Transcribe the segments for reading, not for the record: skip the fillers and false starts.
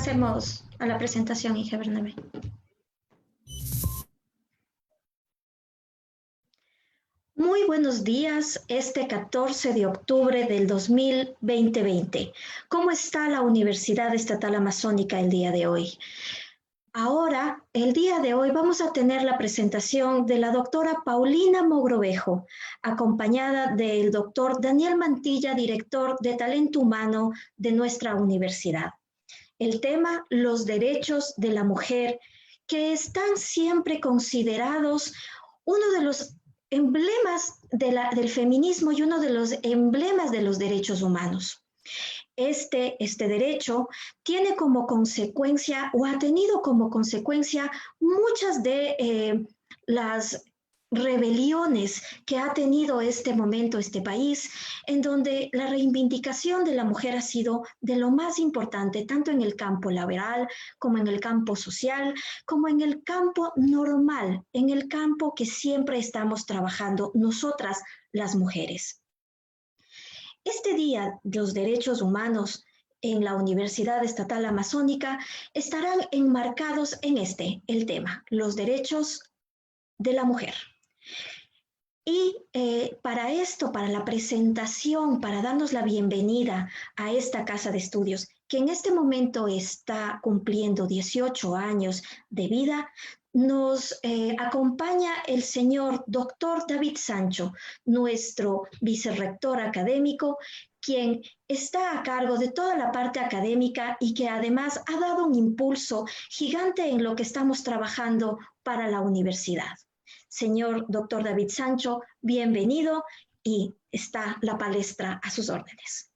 Pasemos a la presentación, hija Bernabé. Muy buenos días, este 14 de octubre del 2020. ¿Cómo está la Universidad Estatal Amazónica el día de hoy? Ahora, el día de hoy vamos a tener la presentación de la doctora Paulina Mogrovejo, acompañada del doctor Daniel Mantilla, director de Talento Humano de nuestra universidad. El tema, los derechos de la mujer, que están siempre considerados uno de los emblemas del feminismo y uno de los emblemas de los derechos humanos. Este derecho tiene como consecuencia o ha tenido como consecuencia muchas de las rebeliones que ha tenido este momento, este país, en donde la reivindicación de la mujer ha sido de lo más importante, tanto en el campo laboral, como en el campo social, como en el campo normal, en el campo que siempre estamos trabajando nosotras, las mujeres. Este Día de los Derechos Humanos en la Universidad Estatal Amazónica estarán enmarcados en el tema, los derechos de la mujer. Y para esto, para la presentación, para darnos la bienvenida a esta casa de estudios, que en este momento está cumpliendo 18 años de vida, nos acompaña el señor doctor David Sancho, nuestro vicerrector académico, quien está a cargo de toda la parte académica y que además ha dado un impulso gigante en lo que estamos trabajando para la universidad. Señor doctor David Sancho, bienvenido y está la palestra a sus órdenes.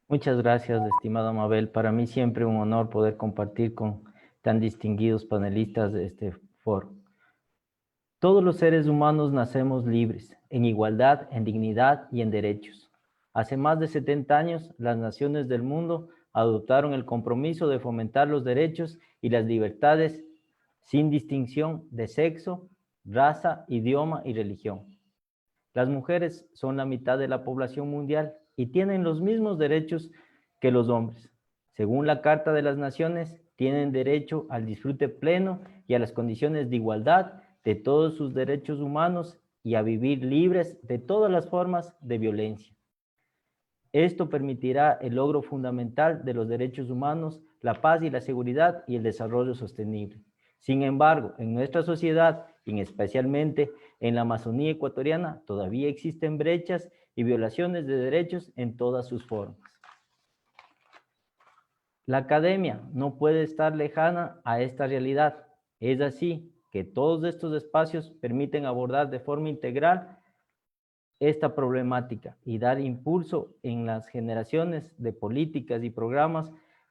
Muchas gracias, estimado Mabel. Para mí siempre un honor poder compartir con tan distinguidos panelistas de este foro. Todos los seres humanos nacemos libres, en igualdad, en dignidad y en derechos. Hace más de 70 años, las naciones del mundo adoptaron el compromiso de fomentar los derechos y las libertades sin distinción de sexo, raza, idioma y religión. Las mujeres son la mitad de la población mundial y tienen los mismos derechos que los hombres. Según la Carta de las Naciones, tienen derecho al disfrute pleno y a las condiciones de igualdad de todos sus derechos humanos y a vivir libres de todas las formas de violencia. Esto permitirá el logro fundamental de los derechos humanos, la paz y la seguridad y el desarrollo sostenible. Sin embargo, en nuestra sociedad, y especialmente en la Amazonía ecuatoriana, todavía existen brechas y violaciones de derechos en todas sus formas. La academia no puede estar lejana a esta realidad. Es así que todos estos espacios permiten abordar de forma integral esta problemática y dar impulso en las generaciones de políticas y programas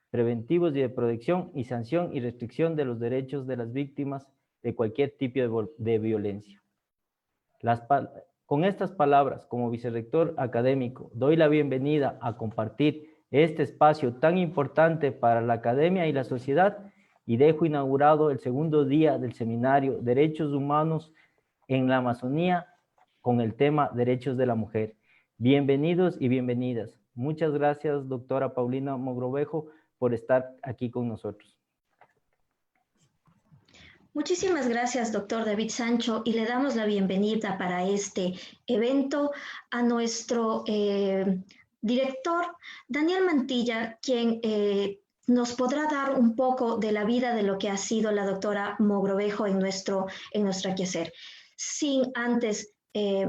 preventivos y de protección y sanción y restricción de los derechos de las víctimas de cualquier tipo de violencia. Con estas palabras, como vicerrector académico, doy la bienvenida a compartir este espacio tan importante para la academia y la sociedad y dejo inaugurado el segundo día del seminario Derechos Humanos en la Amazonía con el tema Derechos de la Mujer. Bienvenidos y bienvenidas. Muchas gracias, doctora Paulina Mogrovejo, por estar aquí con nosotros. Muchísimas gracias, doctor David Sancho, y le damos la bienvenida para este evento a nuestro director, Daniel Mantilla, quien nos podrá dar un poco de la vida de lo que ha sido la doctora Mogrovejo en nuestro quehacer. Sin antes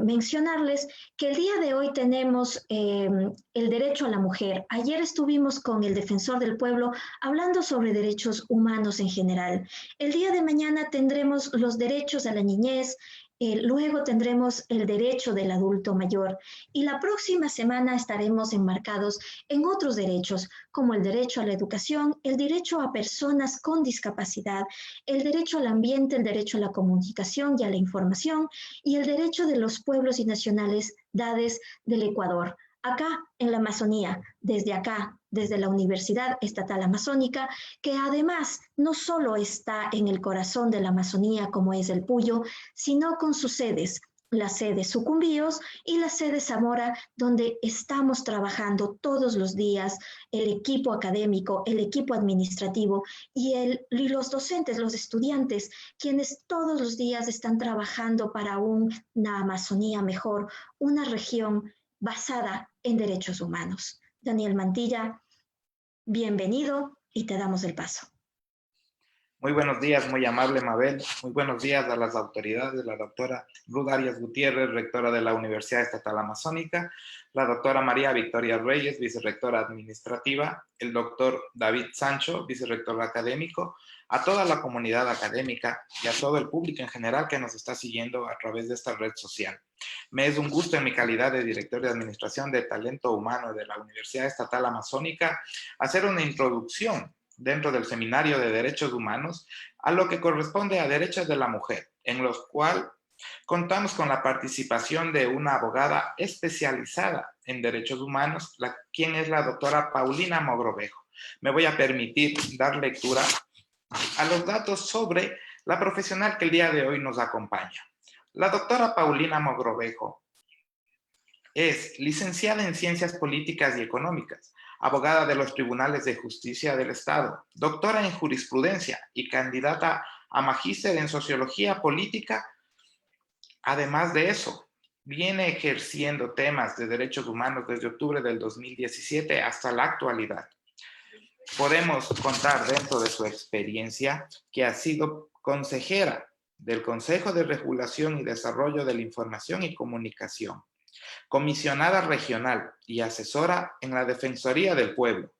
mencionarles que el día de hoy tenemos el derecho a la mujer. Ayer estuvimos con el defensor del pueblo hablando sobre derechos humanos en general. El día de mañana tendremos los derechos a la niñez, luego tendremos el derecho del adulto mayor y la próxima semana estaremos enmarcados en otros derechos como el derecho a la educación, el derecho a personas con discapacidad, el derecho al ambiente, el derecho a la comunicación y a la información y el derecho de los pueblos y nacionalidades del Ecuador. Acá en la Amazonía, desde la Universidad Estatal Amazónica, que además no solo está en el corazón de la Amazonía como es el Puyo, sino con sus sedes la sede Sucumbíos y la sede Zamora, donde estamos trabajando todos los días el equipo académico, el equipo administrativo y los docentes, los estudiantes, quienes todos los días están trabajando para una Amazonía mejor, una región basada en derechos humanos. Daniel Mantilla, bienvenido y te damos el paso. Muy buenos días, muy amable Mabel. Muy buenos días a las autoridades, la doctora Ruth Arias Gutiérrez, rectora de la Universidad Estatal Amazónica, la doctora María Victoria Reyes, vicerrectora administrativa, el doctor David Sancho, vicerrector académico, a toda la comunidad académica y a todo el público en general que nos está siguiendo a través de esta red social. Me es un gusto en mi calidad de director de Administración de Talento Humano de la Universidad Estatal Amazónica hacer una introducción dentro del Seminario de Derechos Humanos a lo que corresponde a derechos de la mujer, en los cuales contamos con la participación de una abogada especializada en derechos humanos, quien es la doctora Paulina Mogrovejo. Me voy a permitir dar lectura a los datos sobre la profesional que el día de hoy nos acompaña. La doctora Paulina Mogrovejo es licenciada en Ciencias Políticas y Económicas, abogada de los Tribunales de Justicia del Estado, doctora en Jurisprudencia y candidata a magíster en Sociología Política. Además de eso, viene ejerciendo temas de derechos humanos desde octubre del 2017 hasta la actualidad. Podemos contar dentro de su experiencia que ha sido consejera del Consejo de Regulación y Desarrollo de la Información y Comunicación, comisionada regional y asesora en la Defensoría del Pueblo,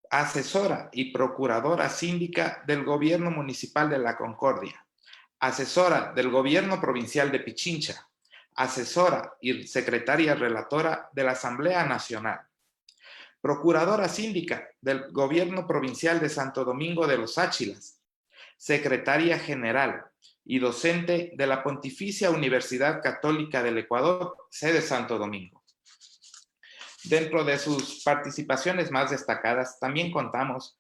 asesora y procuradora síndica del Gobierno Municipal de La Concordia, asesora del Gobierno Provincial de Pichincha, asesora y secretaria relatora de la Asamblea Nacional, procuradora síndica del Gobierno Provincial de Santo Domingo de los Áchilas, secretaria general y docente de la Pontificia Universidad Católica del Ecuador, sede Santo Domingo. Dentro de sus participaciones más destacadas, también contamos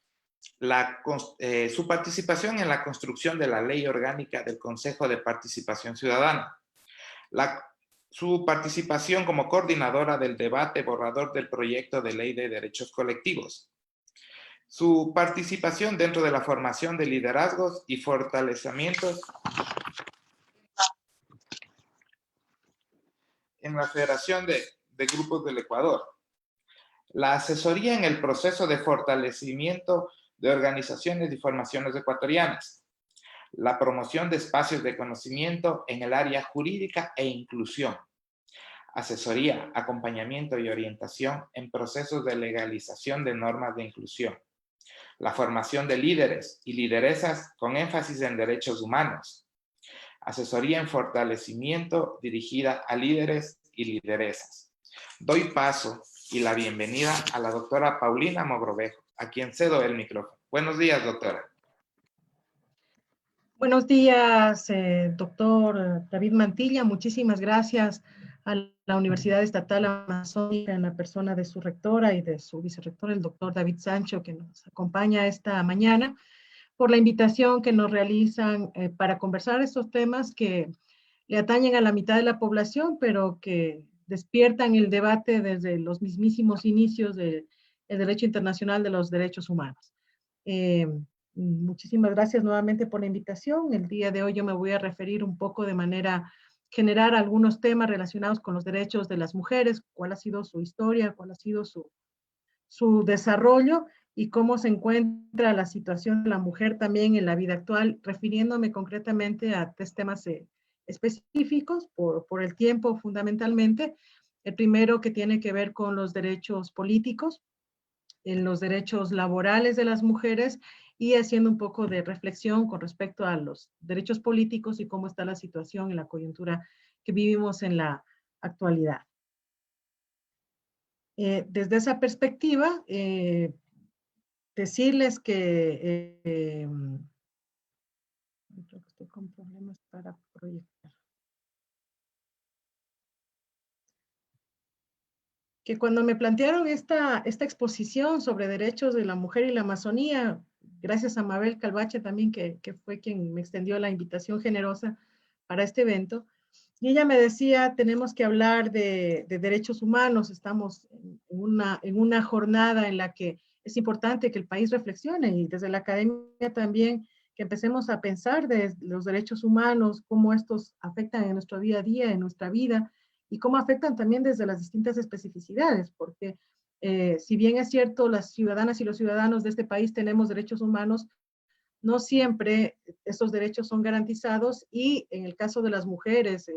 su participación en la construcción de la Ley Orgánica del Consejo de Participación Ciudadana, su participación como coordinadora del debate borrador del proyecto de ley de derechos colectivos, su participación dentro de la formación de liderazgos y fortalecimientos en la Federación de Grupos del Ecuador, la asesoría en el proceso de fortalecimiento de organizaciones y formaciones ecuatorianas, la promoción de espacios de conocimiento en el área jurídica e inclusión, asesoría, acompañamiento y orientación en procesos de legalización de normas de inclusión, la formación de líderes y lideresas con énfasis en derechos humanos, asesoría en fortalecimiento dirigida a líderes y lideresas. Doy paso y la bienvenida a la doctora Paulina Mogrovejo, a quien cedo el micrófono. Buenos días, doctora. Buenos días, doctor David Mantilla. Muchísimas gracias a la Universidad Estatal Amazónica en la persona de su rectora y de su vicerrector, el doctor David Sancho, que nos acompaña esta mañana, por la invitación que nos realizan para conversar estos temas que le atañen a la mitad de la población, pero que despiertan el debate desde los mismísimos inicios del derecho internacional de los derechos humanos. Muchísimas gracias nuevamente por la invitación. El día de hoy yo me voy a referir un poco de manera general a algunos temas relacionados con los derechos de las mujeres, cuál ha sido su historia, cuál ha sido su desarrollo y cómo se encuentra la situación de la mujer también en la vida actual, refiriéndome concretamente a tres temas específicos por el tiempo fundamentalmente. El primero que tiene que ver con los derechos políticos, en los derechos laborales de las mujeres y haciendo un poco de reflexión con respecto a los derechos políticos y cómo está la situación en la coyuntura que vivimos en la actualidad. Desde esa perspectiva, decirles que creo que estoy con problemas para proyectar. Que cuando me plantearon esta exposición sobre derechos de la mujer y la Amazonía, gracias a Mabel Calvache también, que fue quien me extendió la invitación generosa para este evento, Y ella me decía, tenemos que hablar de derechos humanos, estamos en una jornada en la que es importante que el país reflexione y desde la academia también que empecemos a pensar de los derechos humanos, cómo estos afectan en nuestro día a día, en nuestra vida, y cómo afectan también desde las distintas especificidades, porque si bien es cierto, las ciudadanas y los ciudadanos de este país tenemos derechos humanos, no siempre esos derechos son garantizados y en el caso de las mujeres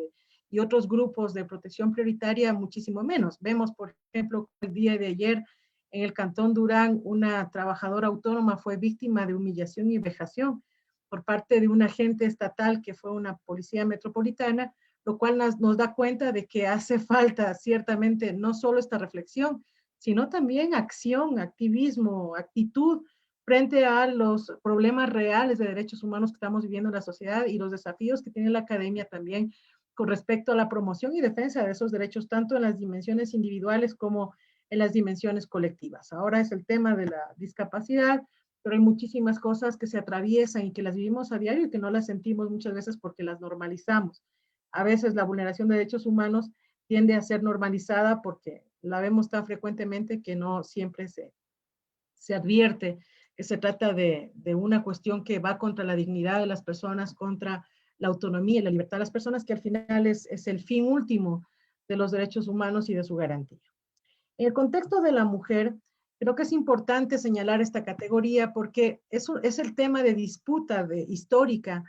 y otros grupos de protección prioritaria, muchísimo menos. Vemos, por ejemplo, el día de ayer en el Cantón Durán, una trabajadora autónoma fue víctima de humillación y vejación por parte de un agente estatal que fue una policía metropolitana, lo cual nos da cuenta de que hace falta ciertamente no solo esta reflexión, sino también acción, activismo, actitud frente a los problemas reales de derechos humanos que estamos viviendo en la sociedad y los desafíos que tiene la academia también con respecto a la promoción y defensa de esos derechos, tanto en las dimensiones individuales como en las dimensiones colectivas. Ahora es el tema de la discapacidad, pero hay muchísimas cosas que se atraviesan y que las vivimos a diario y que no las sentimos muchas veces porque las normalizamos. A veces la vulneración de derechos humanos tiende a ser normalizada porque la vemos tan frecuentemente que no siempre se advierte que se trata de una cuestión que va contra la dignidad de las personas, contra la autonomía y la libertad de las personas, que al final es el fin último de los derechos humanos y de su garantía. En el contexto de la mujer, creo que es importante señalar esta categoría porque es el tema de disputa histórica,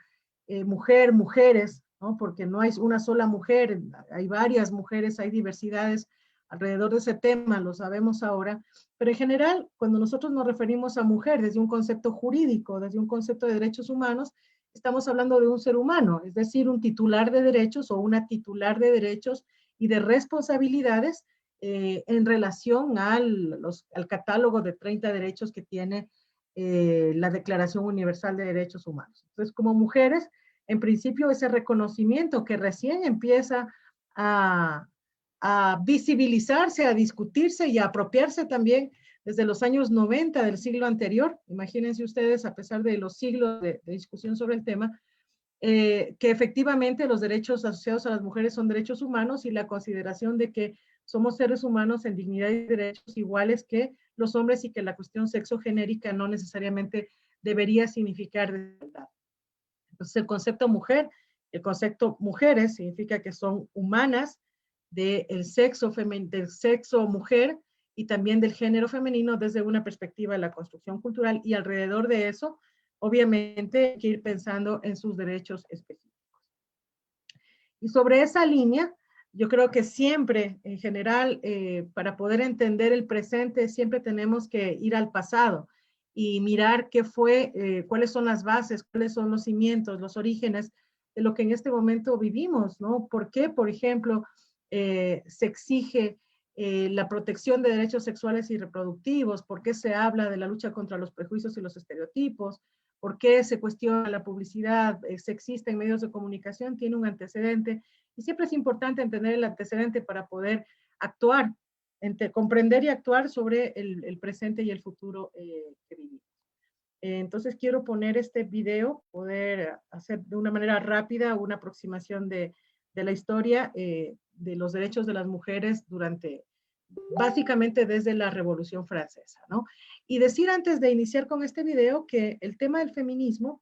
mujeres, ¿no? Porque no hay una sola mujer, hay varias mujeres, hay diversidades alrededor de ese tema, lo sabemos ahora, pero en general, cuando nosotros nos referimos a mujer desde un concepto jurídico, desde un concepto de derechos humanos, estamos hablando de un ser humano, es decir, un titular de derechos o una titular de derechos y de responsabilidades en relación al catálogo de 30 derechos que tiene la Declaración Universal de Derechos Humanos. Entonces, como mujeres, en principio, ese reconocimiento que recién empieza a visibilizarse, a discutirse y a apropiarse también desde los años 90 del siglo anterior. Imagínense ustedes, a pesar de los siglos de discusión sobre el tema, que efectivamente los derechos asociados a las mujeres son derechos humanos y la consideración de que somos seres humanos en dignidad y derechos iguales que los hombres y que la cuestión sexogenérica no necesariamente debería significar desigualdad. Entonces el concepto mujer, el concepto mujeres significa que son humanas, del sexo mujer y también del género femenino desde una perspectiva de la construcción cultural y alrededor de eso, obviamente, hay que ir pensando en sus derechos específicos. Y sobre esa línea, yo creo que siempre, en general, para poder entender el presente, siempre tenemos que ir al pasado y mirar qué fue, cuáles son las bases, cuáles son los cimientos, los orígenes de lo que en este momento vivimos, ¿no? ¿Por qué, por ejemplo, se exige la protección de derechos sexuales y reproductivos? ¿Por qué se habla de la lucha contra los prejuicios y los estereotipos? ¿Por qué se cuestiona la publicidad sexista en medios de comunicación? Tiene un antecedente y siempre es importante entender el antecedente para poder actuar, comprender y actuar sobre el presente y el futuro que vivimos. Entonces quiero poner este video, poder hacer de una manera rápida una aproximación de la historia de los derechos de las mujeres básicamente desde la Revolución Francesa, ¿no? Y decir antes de iniciar con este video que el tema del feminismo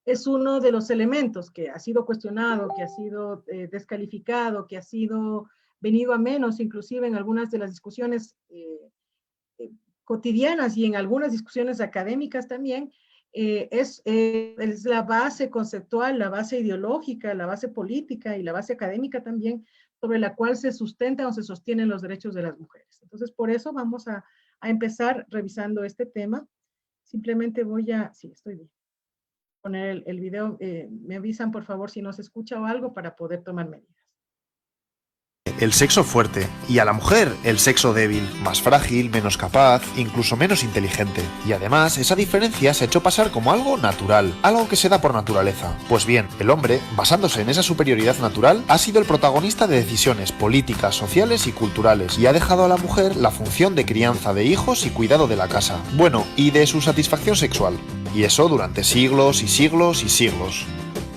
es uno de los elementos que ha sido cuestionado, que ha sido descalificado, que ha sido venido a menos, inclusive en algunas de las discusiones cotidianas y en algunas discusiones académicas también, es la base conceptual, la base ideológica, la base política y la base académica también, sobre la cual se sustentan o se sostienen los derechos de las mujeres. Entonces, por eso vamos a empezar revisando este tema. Simplemente sí, estoy bien. Poner el video, me avisan por favor si no se escucha o algo para poder tomar medidas. El sexo fuerte, y a la mujer el sexo débil, más frágil, menos capaz, incluso menos inteligente. Y además, esa diferencia se ha hecho pasar como algo natural, algo que se da por naturaleza. Pues bien, el hombre, basándose en esa superioridad natural, ha sido el protagonista de decisiones políticas, sociales y culturales, y ha dejado a la mujer la función de crianza de hijos y cuidado de la casa. Bueno, y de su satisfacción sexual. Y eso durante siglos y siglos y siglos.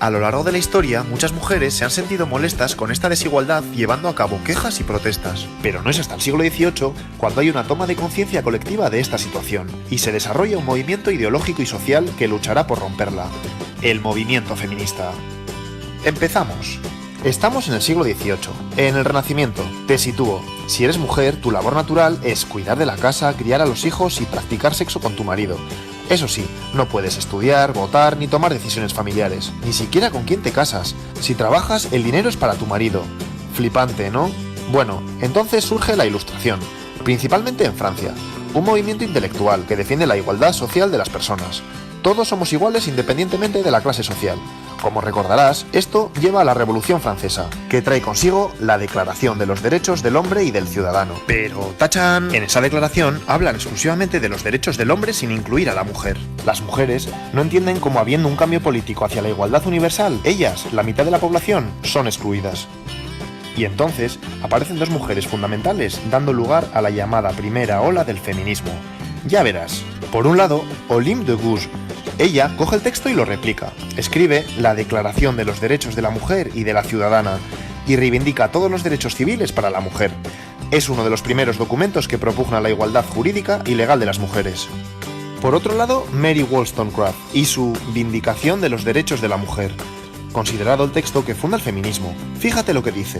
A lo largo de la historia, muchas mujeres se han sentido molestas con esta desigualdad llevando a cabo quejas y protestas. Pero no es hasta el siglo XVIII cuando hay una toma de conciencia colectiva de esta situación y se desarrolla un movimiento ideológico y social que luchará por romperla. El movimiento feminista. Empezamos. Estamos en el siglo XVIII, en el Renacimiento. Te sitúo. Si eres mujer, tu labor natural es cuidar de la casa, criar a los hijos y practicar sexo con tu marido. Eso sí, no puedes estudiar, votar ni tomar decisiones familiares, ni siquiera con quién te casas. Si trabajas, el dinero es para tu marido. Flipante, ¿no? Bueno, entonces surge la Ilustración, principalmente en Francia, un movimiento intelectual que defiende la igualdad social de las personas. Todos somos iguales independientemente de la clase social. Como recordarás, esto lleva a la Revolución Francesa, que trae consigo la Declaración de los Derechos del Hombre y del Ciudadano. Pero, ¡tachán!, en esa declaración hablan exclusivamente de los derechos del hombre sin incluir a la mujer. Las mujeres no entienden cómo habiendo un cambio político hacia la igualdad universal, ellas, la mitad de la población, son excluidas. Y entonces aparecen dos mujeres fundamentales dando lugar a la llamada primera ola del feminismo. Ya verás. Por un lado, Olympe de Gouges. Ella coge el texto y lo replica. Escribe la Declaración de los Derechos de la Mujer y de la Ciudadana y reivindica todos los derechos civiles para la mujer. Es uno de los primeros documentos que propugna la igualdad jurídica y legal de las mujeres. Por otro lado, Mary Wollstonecraft y su Vindicación de los Derechos de la Mujer. Considerado el texto que funda el feminismo. Fíjate lo que dice.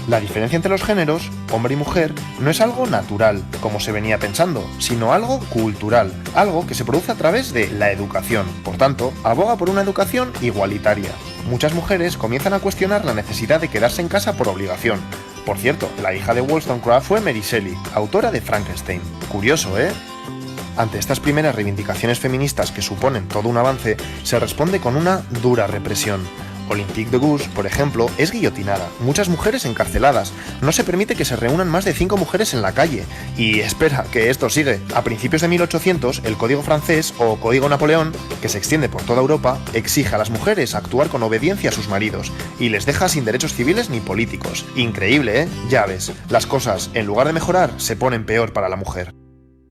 La diferencia entre los géneros, hombre y mujer, no es algo natural, como se venía pensando, sino algo cultural, algo que se produce a través de la educación. Por tanto, aboga por una educación igualitaria. Muchas mujeres comienzan a cuestionar la necesidad de quedarse en casa por obligación. Por cierto, la hija de Wollstonecraft fue Mary Shelley, autora de Frankenstein. Curioso, ¿eh? Ante estas primeras reivindicaciones feministas que suponen todo un avance, se responde con una dura represión. Olympe de Gouges, por ejemplo, es guillotinada, muchas mujeres encarceladas, no se permite que se reúnan más de 5 mujeres en la calle. Y espera, que esto sigue. A principios de 1800, el Código francés, o Código Napoleón, que se extiende por toda Europa, exige a las mujeres actuar con obediencia a sus maridos, y les deja sin derechos civiles ni políticos. Increíble, ¿eh? Ya ves, las cosas, en lugar de mejorar, se ponen peor para la mujer.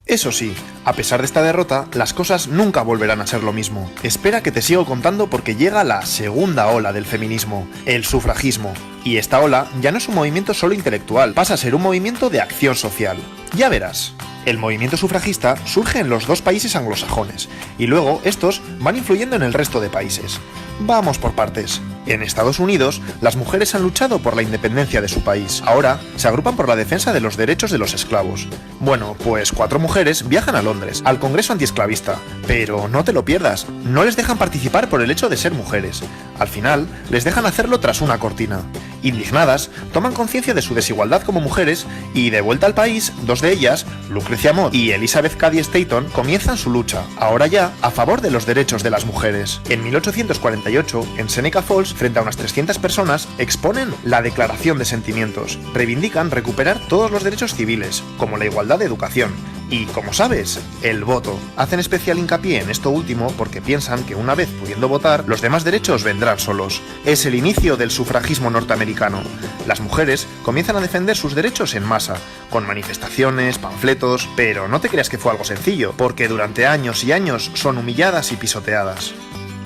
Eso sí, a pesar de esta derrota, las cosas nunca volverán a ser lo mismo. Espera que te sigo contando porque llega la segunda ola del feminismo, el sufragismo. Y esta ola ya no es un movimiento solo intelectual, pasa a ser un movimiento de acción social. Ya verás. El movimiento sufragista surge en los dos países anglosajones, y luego estos van influyendo en el resto de países. Vamos por partes. En Estados Unidos, las mujeres han luchado por la independencia de su país. Ahora, se agrupan por la defensa de los derechos de los esclavos. Bueno, pues 4 mujeres viajan a Londres, al Congreso Antiesclavista. Pero no te lo pierdas, no les dejan participar por el hecho de ser mujeres. Al final, les dejan hacerlo tras una cortina. Indignadas, toman conciencia de su desigualdad como mujeres y, de vuelta al país, 2 de ellas, Lucrecia Mott y Elizabeth Cady Stanton, comienzan su lucha, ahora ya, a favor de los derechos de las mujeres. En 1848, en Seneca Falls, frente a unas 300 personas, exponen la Declaración de Sentimientos. Reivindican recuperar todos los derechos civiles, como la igualdad de educación. Y, como sabes, el voto. Hacen especial hincapié en esto último porque piensan que una vez pudiendo votar, los demás derechos vendrán solos. Es el inicio del sufragismo norteamericano. Las mujeres comienzan a defender sus derechos en masa, con manifestaciones, panfletos, pero no te creas que fue algo sencillo, porque durante años y años son humilladas y pisoteadas.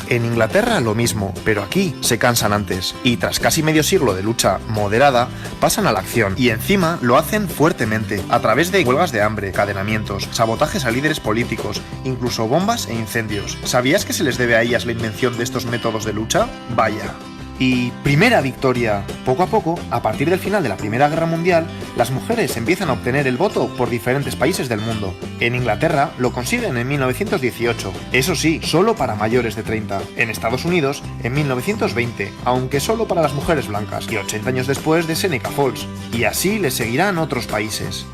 En Inglaterra lo mismo, pero aquí se cansan antes, y tras casi medio siglo de lucha moderada, pasan a la acción, y encima lo hacen fuertemente, a través de huelgas de hambre, encadenamientos, sabotajes a líderes políticos, incluso bombas e incendios. ¿Sabías que se les debe a ellas la invención de estos métodos de lucha? Vaya. Y primera victoria. Poco a poco, a partir del final de la Primera Guerra Mundial, las mujeres empiezan a obtener el voto por diferentes países del mundo. En Inglaterra lo consiguen en 1918, eso sí, solo para mayores de 30. En Estados Unidos, en 1920, aunque solo para las mujeres blancas, y 80 años después de Seneca Falls. Y así le seguirán otros países.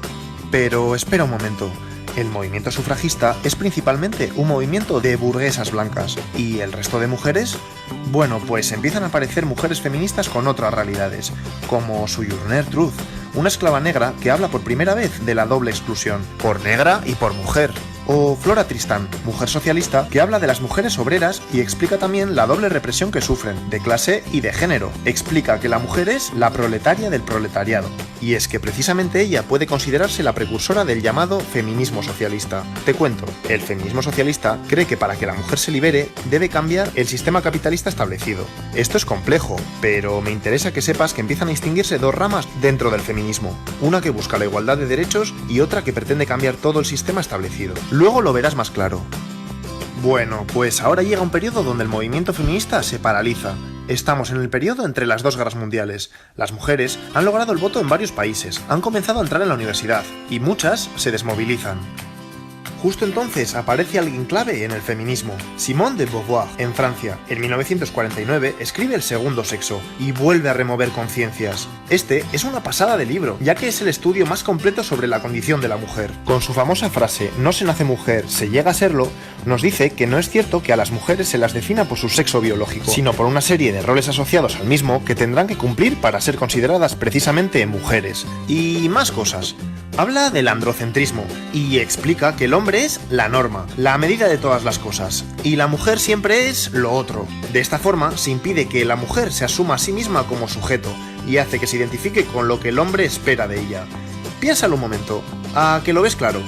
Pero espera un momento. El movimiento sufragista es principalmente un movimiento de burguesas blancas. ¿Y el resto de mujeres? Bueno, pues empiezan a aparecer mujeres feministas con otras realidades, como Sojourner Truth, una esclava negra que habla por primera vez de la doble exclusión, por negra y por mujer. O Flora Tristan, mujer socialista que habla de las mujeres obreras y explica también la doble represión que sufren, de clase y de género. Explica que la mujer es la proletaria del proletariado. y es que precisamente ella puede considerarse la precursora del llamado feminismo socialista. Te cuento, el feminismo socialista cree que para que la mujer se libere debe cambiar el sistema capitalista establecido. Esto es complejo, pero me interesa que sepas que empiezan a distinguirse dos ramas dentro del feminismo, una que busca la igualdad de derechos y otra que pretende cambiar todo el sistema establecido. Luego lo verás más claro. Bueno, pues ahora llega un periodo donde el movimiento feminista se paraliza. Estamos en el periodo entre las dos guerras mundiales. Las mujeres han logrado el voto en varios países, han comenzado a entrar en la universidad, y muchas se desmovilizan. Justo entonces aparece alguien clave en el feminismo, Simone de Beauvoir, en Francia. En 1949 escribe El segundo sexo y vuelve a remover conciencias. Este es una pasada de libro, ya que es el estudio más completo sobre la condición de la mujer. Con su famosa frase, no se nace mujer, se llega a serlo, nos dice que no es cierto que a las mujeres se las defina por su sexo biológico, sino por una serie de roles asociados al mismo que tendrán que cumplir para ser consideradas precisamente mujeres. Y más cosas. Habla del androcentrismo y explica que el hombre es la norma, la medida de todas las cosas, y la mujer siempre es lo otro. De esta forma se impide que la mujer se asuma a sí misma como sujeto y hace que se identifique con lo que el hombre espera de ella. Piénsalo un momento, ¿a que lo ves claro?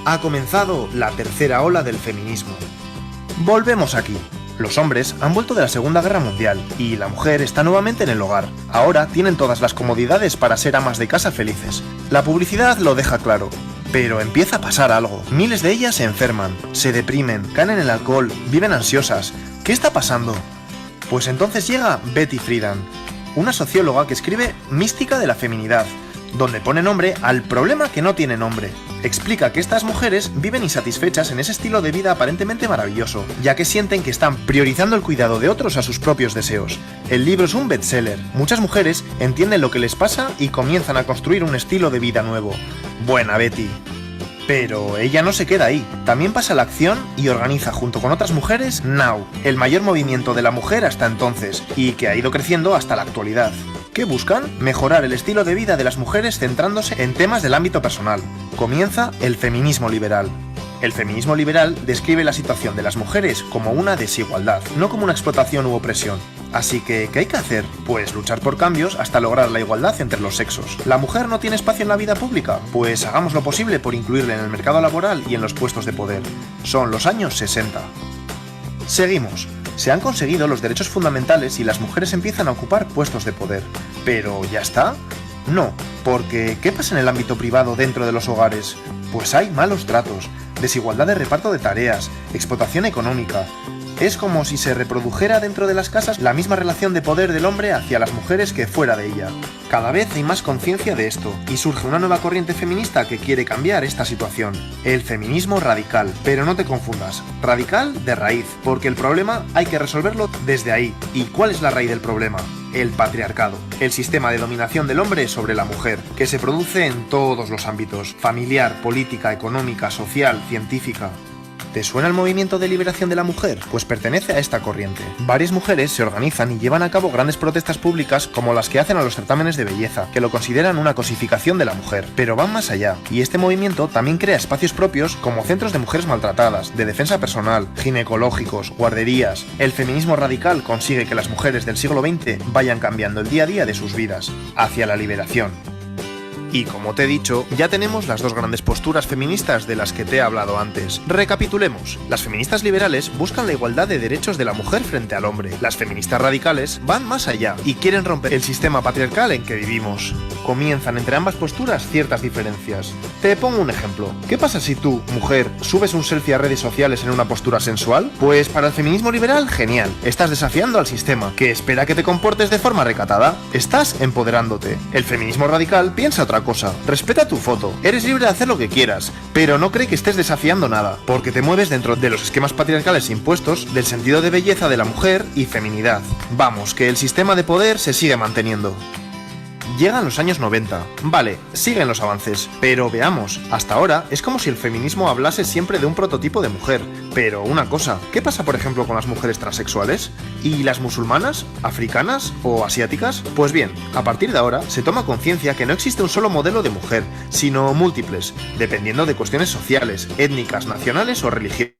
Ha comenzado la tercera ola del feminismo. Volvemos aquí. Los hombres han vuelto de la Segunda Guerra Mundial y la mujer está nuevamente en el hogar. Ahora tienen todas las comodidades para ser amas de casa felices. La publicidad lo deja claro, pero empieza a pasar algo. Miles de ellas se enferman, se deprimen, caen en el alcohol, viven ansiosas. ¿Qué está pasando? Pues entonces llega Betty Friedan, una socióloga que escribe Mística de la feminidad, donde pone nombre al problema que no tiene nombre. Explica que estas mujeres viven insatisfechas en ese estilo de vida aparentemente maravilloso, ya que sienten que están priorizando el cuidado de otros a sus propios deseos. El libro es un bestseller. Muchas mujeres entienden lo que les pasa y comienzan a construir un estilo de vida nuevo. Buena Betty. Pero ella no se queda ahí, también pasa a la acción y organiza junto con otras mujeres Now, el mayor movimiento de la mujer hasta entonces, y que ha ido creciendo hasta la actualidad. ¿Qué buscan? Mejorar el estilo de vida de las mujeres centrándose en temas del ámbito personal. Comienza el feminismo liberal. El feminismo liberal describe la situación de las mujeres como una desigualdad, no como una explotación u opresión. Así que, ¿qué hay que hacer? Pues luchar por cambios hasta lograr la igualdad entre los sexos. ¿La mujer no tiene espacio en la vida pública? Pues hagamos lo posible por incluirla en el mercado laboral y en los puestos de poder. Son los años 60. Seguimos. Se han conseguido los derechos fundamentales y las mujeres empiezan a ocupar puestos de poder. ¿Pero ya está? No, porque ¿qué pasa en el ámbito privado dentro de los hogares? Pues hay malos tratos, desigualdad de reparto de tareas, explotación económica. Es como si se reprodujera dentro de las casas la misma relación de poder del hombre hacia las mujeres que fuera de ella. Cada vez hay más conciencia de esto, y surge una nueva corriente feminista que quiere cambiar esta situación. El feminismo radical. Pero no te confundas, radical de raíz, porque el problema hay que resolverlo desde ahí. ¿Y cuál es la raíz del problema? El patriarcado, el sistema de dominación del hombre sobre la mujer, que se produce en todos los ámbitos: familiar, política, económica, social, científica. ¿Te suena el movimiento de liberación de la mujer? Pues pertenece a esta corriente. Varias mujeres se organizan y llevan a cabo grandes protestas públicas como las que hacen a los certámenes de belleza, que lo consideran una cosificación de la mujer. Pero van más allá, y este movimiento también crea espacios propios como centros de mujeres maltratadas, de defensa personal, ginecológicos, guarderías. El feminismo radical consigue que las mujeres del siglo XX vayan cambiando el día a día de sus vidas, hacia la liberación. Y como te he dicho, ya tenemos las dos grandes posturas feministas de las que te he hablado antes. Recapitulemos. Las feministas liberales buscan la igualdad de derechos de la mujer frente al hombre. Las feministas radicales van más allá y quieren romper el sistema patriarcal en que vivimos. Comienzan entre ambas posturas ciertas diferencias. Te pongo un ejemplo. ¿Qué pasa si tú, mujer, subes un selfie a redes sociales en una postura sensual? Pues para el feminismo liberal, genial. Estás desafiando al sistema, que espera que te comportes de forma recatada. Estás empoderándote. El feminismo radical piensa otra cosa. Respeta tu foto. Eres libre de hacer lo que quieras, pero no cree que estés desafiando nada, porque te mueves dentro de los esquemas patriarcales impuestos del sentido de belleza de la mujer y feminidad. Vamos, que el sistema de poder se sigue manteniendo. Llegan los años 90. Vale, siguen los avances, pero veamos, hasta ahora es como si el feminismo hablase siempre de un prototipo de mujer. Pero una cosa, ¿qué pasa por ejemplo con las mujeres transexuales? ¿Y las musulmanas, africanas o asiáticas? Pues bien, a partir de ahora se toma conciencia que no existe un solo modelo de mujer, sino múltiples, dependiendo de cuestiones sociales, étnicas, nacionales o religiosas.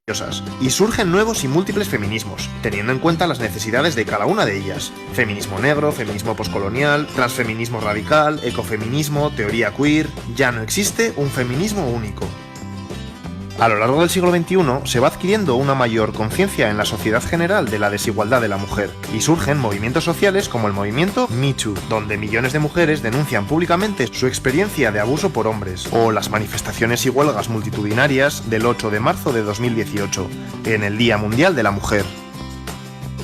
y surgen nuevos y múltiples feminismos, teniendo en cuenta las necesidades de cada una de ellas. Feminismo negro, feminismo poscolonial, transfeminismo radical, ecofeminismo, teoría queer. Ya no existe un feminismo único. A lo largo del siglo XXI se va adquiriendo una mayor conciencia en la sociedad general de la desigualdad de la mujer, y surgen movimientos sociales como el movimiento Me Too, donde millones de mujeres denuncian públicamente su experiencia de abuso por hombres, o las manifestaciones y huelgas multitudinarias del 8 de marzo de 2018, en el Día Mundial de la Mujer.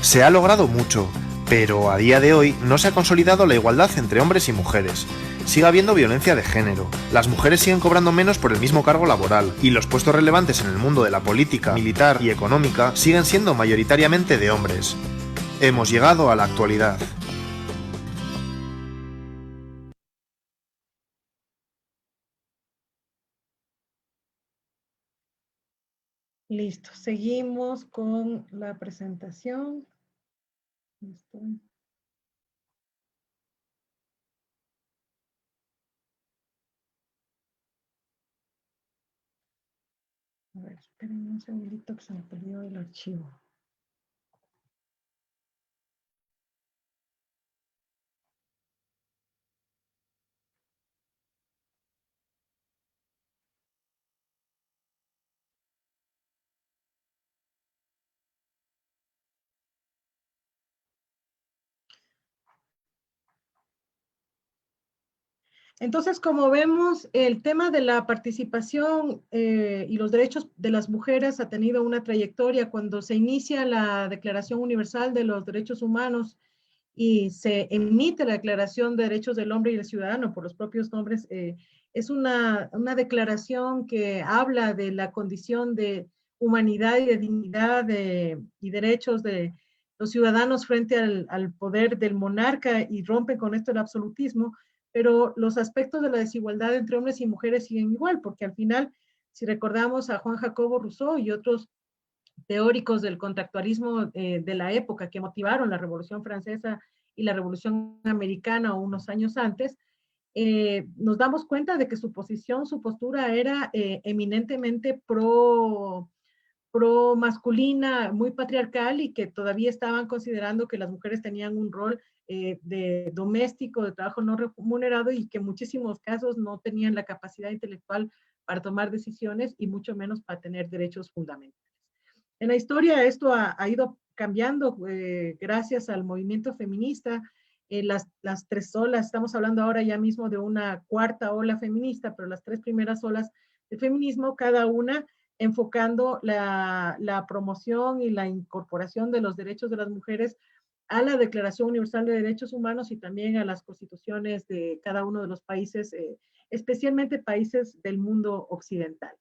Se ha logrado mucho, pero a día de hoy no se ha consolidado la igualdad entre hombres y mujeres. Sigue habiendo violencia de género, las mujeres siguen cobrando menos por el mismo cargo laboral, y los puestos relevantes en el mundo de la política, militar y económica siguen siendo mayoritariamente de hombres. Hemos llegado a la actualidad. Listo, seguimos con la presentación. Listo. A ver, esperen un segundito que se me perdió el archivo. Entonces, como vemos, el tema de la participación y los derechos de las mujeres ha tenido una trayectoria. Cuando se inicia la Declaración Universal de los Derechos Humanos y se emite la Declaración de Derechos del Hombre y del Ciudadano por los propios nombres, es una declaración que habla de la condición de humanidad y de dignidad y derechos de los ciudadanos frente al poder del monarca, y rompe con esto el absolutismo, pero los aspectos de la desigualdad entre hombres y mujeres siguen igual, porque al final, si recordamos a Juan Jacobo Rousseau y otros teóricos del contractualismo de la época que motivaron la Revolución Francesa y la Revolución Americana unos años antes, nos damos cuenta de que su posición, su postura era eminentemente pro masculina, muy patriarcal, y que todavía estaban considerando que las mujeres tenían un rol de doméstico, de trabajo no remunerado, y que en muchísimos casos no tenían la capacidad intelectual para tomar decisiones y mucho menos para tener derechos fundamentales. En la historia esto ha ido cambiando gracias al movimiento feminista. Las tres olas, estamos hablando ahora ya mismo de una cuarta ola feminista, pero las tres primeras olas de feminismo, cada una enfocando la promoción y la incorporación de los derechos de las mujeres a la Declaración Universal de Derechos Humanos y también a las constituciones de cada uno de los países, especialmente países del mundo occidental.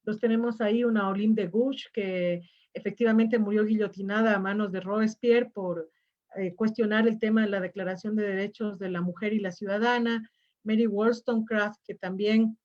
Entonces tenemos ahí una Olympe de Gouges que efectivamente murió guillotinada a manos de Robespierre por cuestionar el tema de la Declaración de Derechos de la Mujer y la Ciudadana. Mary Wollstonecraft, que también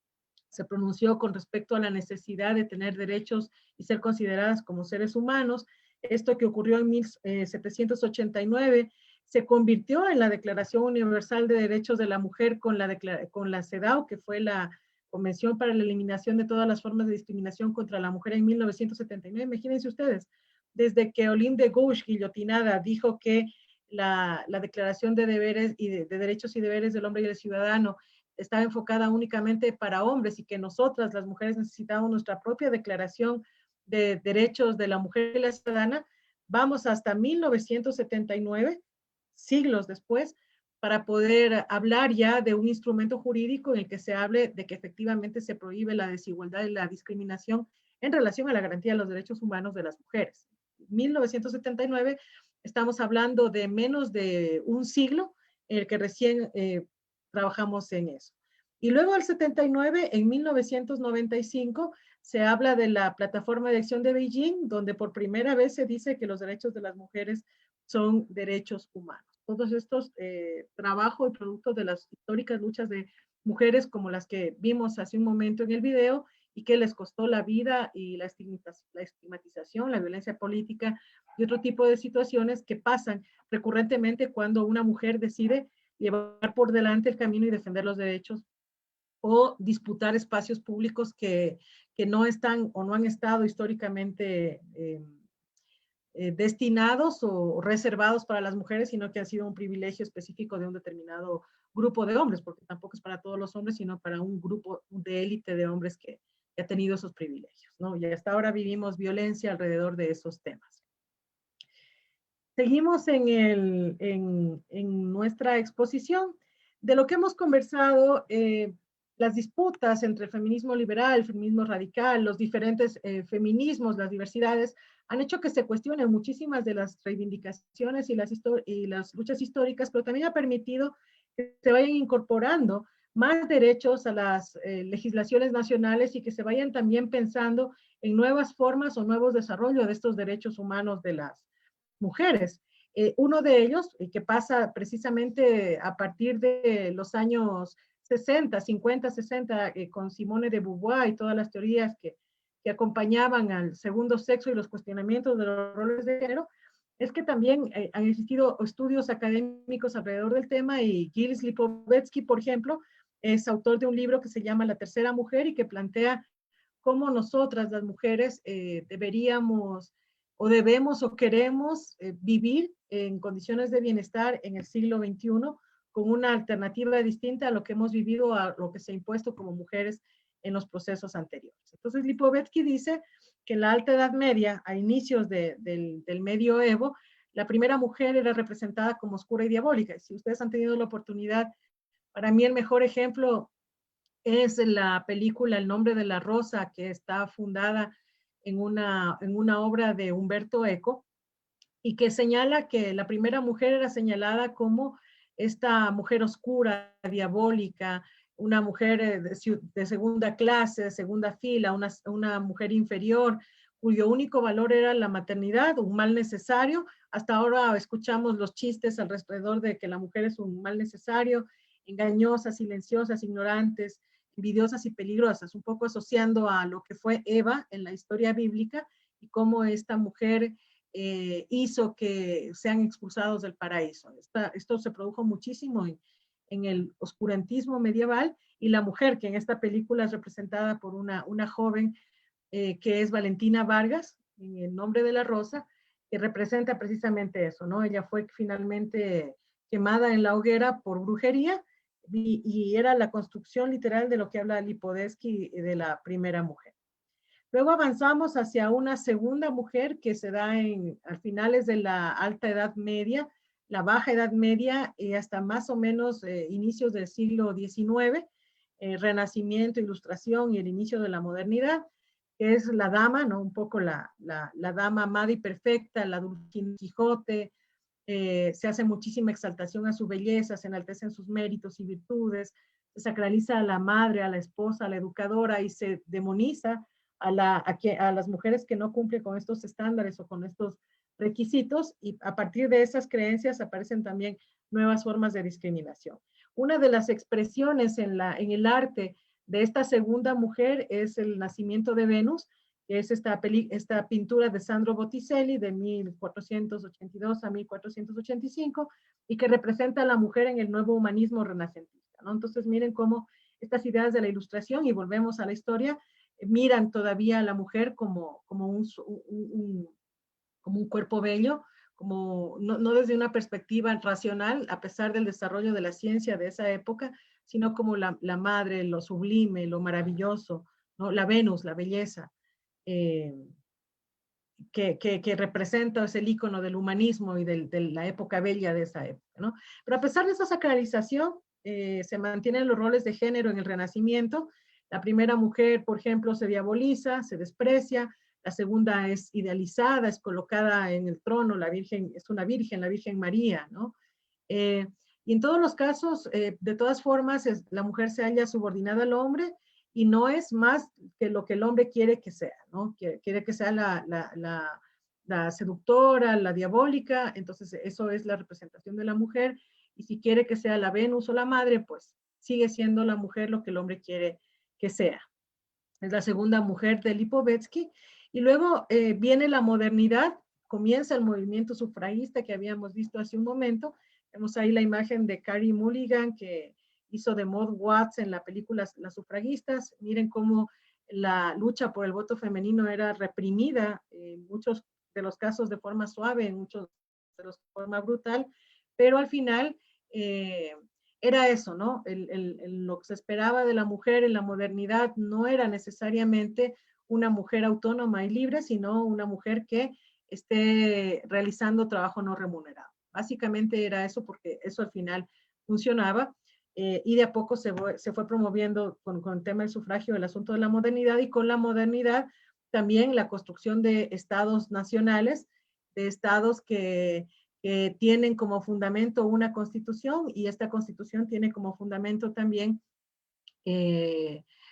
se pronunció con respecto a la necesidad de tener derechos y ser consideradas como seres humanos. Esto que ocurrió en 1789 se convirtió en la Declaración Universal de Derechos de la Mujer con la CEDAW, que fue la Convención para la Eliminación de todas las formas de discriminación contra la mujer en 1979. Imagínense ustedes, desde que Olympe de Gouges, guillotinada, dijo que la Declaración de Deberes y de Derechos y Deberes del Hombre y del Ciudadano estaba enfocada únicamente para hombres, y que nosotras, las mujeres, necesitábamos nuestra propia declaración de derechos de la mujer y la ciudadana, vamos hasta 1979, siglos después, para poder hablar ya de un instrumento jurídico en el que se hable de que efectivamente se prohíbe la desigualdad y la discriminación en relación a la garantía de los derechos humanos de las mujeres. 1979, estamos hablando de menos de un siglo en el que recién trabajamos en eso. Y luego al 79, en 1995, se habla de la Plataforma de Acción de Beijing, donde por primera vez se dice que los derechos de las mujeres son derechos humanos. Todos estos trabajos y productos de las históricas luchas de mujeres como las que vimos hace un momento en el video, y que les costó la vida y la estigmatización, la violencia política y otro tipo de situaciones que pasan recurrentemente cuando una mujer decide llevar por delante el camino y defender los derechos o disputar espacios públicos que que no están o no han estado históricamente destinados o reservados para las mujeres, sino que ha sido un privilegio específico de un determinado grupo de hombres, porque tampoco es para todos los hombres, sino para un grupo de élite de hombres que ha tenido esos privilegios, ¿no? Y hasta ahora vivimos violencia alrededor de esos temas. Seguimos en nuestra exposición. De lo que hemos conversado, las disputas entre el feminismo liberal, el feminismo radical, los diferentes feminismos, las diversidades, han hecho que se cuestionen muchísimas de las reivindicaciones y las luchas históricas, pero también ha permitido que se vayan incorporando más derechos a las legislaciones nacionales y que se vayan también pensando en nuevas formas o nuevos desarrollos de estos derechos humanos de las mujeres. Uno de ellos, que pasa precisamente a partir de los años 60, 50, 60, con Simone de Beauvoir y todas las teorías que acompañaban al segundo sexo y los cuestionamientos de los roles de género, es que también han existido estudios académicos alrededor del tema, y Gilles Lipovetsky, por ejemplo, es autor de un libro que se llama La tercera mujer y que plantea cómo nosotras, las mujeres, deberíamos o debemos o queremos vivir en condiciones de bienestar en el siglo XXI con una alternativa distinta a lo que hemos vivido, a lo que se ha impuesto como mujeres en los procesos anteriores. Entonces, Lipovetsky dice que en la Alta Edad Media, a inicios del medioevo, la primera mujer era representada como oscura y diabólica. Si ustedes han tenido la oportunidad, para mí el mejor ejemplo es la película El nombre de la rosa, que está fundada en una obra de Humberto Eco, y que señala que la primera mujer era señalada como esta mujer oscura, diabólica, una mujer de segunda clase, de segunda fila, una mujer inferior, cuyo único valor era la maternidad, un mal necesario. Hasta ahora escuchamos los chistes alrededor de que la mujer es un mal necesario, engañosas, silenciosas, ignorantes, envidiosas y peligrosas, un poco asociando a lo que fue Eva en la historia bíblica y cómo esta mujer hizo que sean expulsados del paraíso. Esto se produjo muchísimo en el oscurantismo medieval, y la mujer, que en esta película es representada por una joven que es Valentina Vargas, en El nombre de la rosa, que representa precisamente eso, ¿no? Ella fue finalmente quemada en la hoguera por brujería, y era la construcción literal de lo que habla Lipovetsky de la primera mujer. Luego avanzamos hacia una segunda mujer que se da a finales de la Alta Edad Media, la Baja Edad Media, y hasta más o menos inicios del siglo XIX, Renacimiento, Ilustración y el inicio de la modernidad, que es la dama, ¿no? Un poco la dama amada y perfecta, la Don Quijote. Se hace muchísima exaltación a su belleza, se enaltecen sus méritos y virtudes, se sacraliza a la madre, a la esposa, a la educadora, y se demoniza a las mujeres que no cumplen con estos estándares o con estos requisitos, y a partir de esas creencias aparecen también nuevas formas de discriminación. Una de las expresiones en el arte de esta segunda mujer es el nacimiento de Venus, que es esta pintura de Sandro Botticelli de 1482 a 1485, y que representa a la mujer en el nuevo humanismo renacentista, ¿no? Entonces miren cómo estas ideas de la ilustración, y volvemos a la historia, miran todavía a la mujer como un cuerpo bello, no desde una perspectiva racional, a pesar del desarrollo de la ciencia de esa época, sino como la madre, lo sublime, lo maravilloso, ¿no? La Venus, la belleza, que representa, es el icono del humanismo y de la época bella de esa época, ¿no? Pero a pesar de esa sacralización, se mantienen los roles de género en el Renacimiento. La primera mujer, por ejemplo, se diaboliza, se desprecia. La segunda es idealizada, es colocada en el trono, la Virgen es una virgen, la Virgen María, ¿no? Y en todos los casos, de todas formas, la mujer se halla subordinada al hombre, y no es más que lo que el hombre quiere que sea, ¿no? Quiere que sea la seductora, la diabólica. Entonces eso es la representación de la mujer, y si quiere que sea la Venus o la madre, pues sigue siendo la mujer lo que el hombre quiere que sea. Es la segunda mujer de Lipovetsky. Y luego viene la modernidad, comienza el movimiento sufragista que habíamos visto hace un momento. Vemos ahí la imagen de Carey Mulligan, que hizo de Maud Watts en la película Las sufragistas. Miren cómo la lucha por el voto femenino era reprimida, en muchos de los casos de forma suave, en muchos de los de forma brutal, pero al final era eso, ¿no? Lo que se esperaba de la mujer en la modernidad no era necesariamente una mujer autónoma y libre, sino una mujer que esté realizando trabajo no remunerado. Básicamente era eso, porque eso al final funcionaba. Y de a poco se fue promoviendo con el tema del sufragio el asunto de la modernidad, y con la modernidad también la construcción de estados nacionales, de estados que tienen como fundamento una constitución, y esta constitución tiene como fundamento también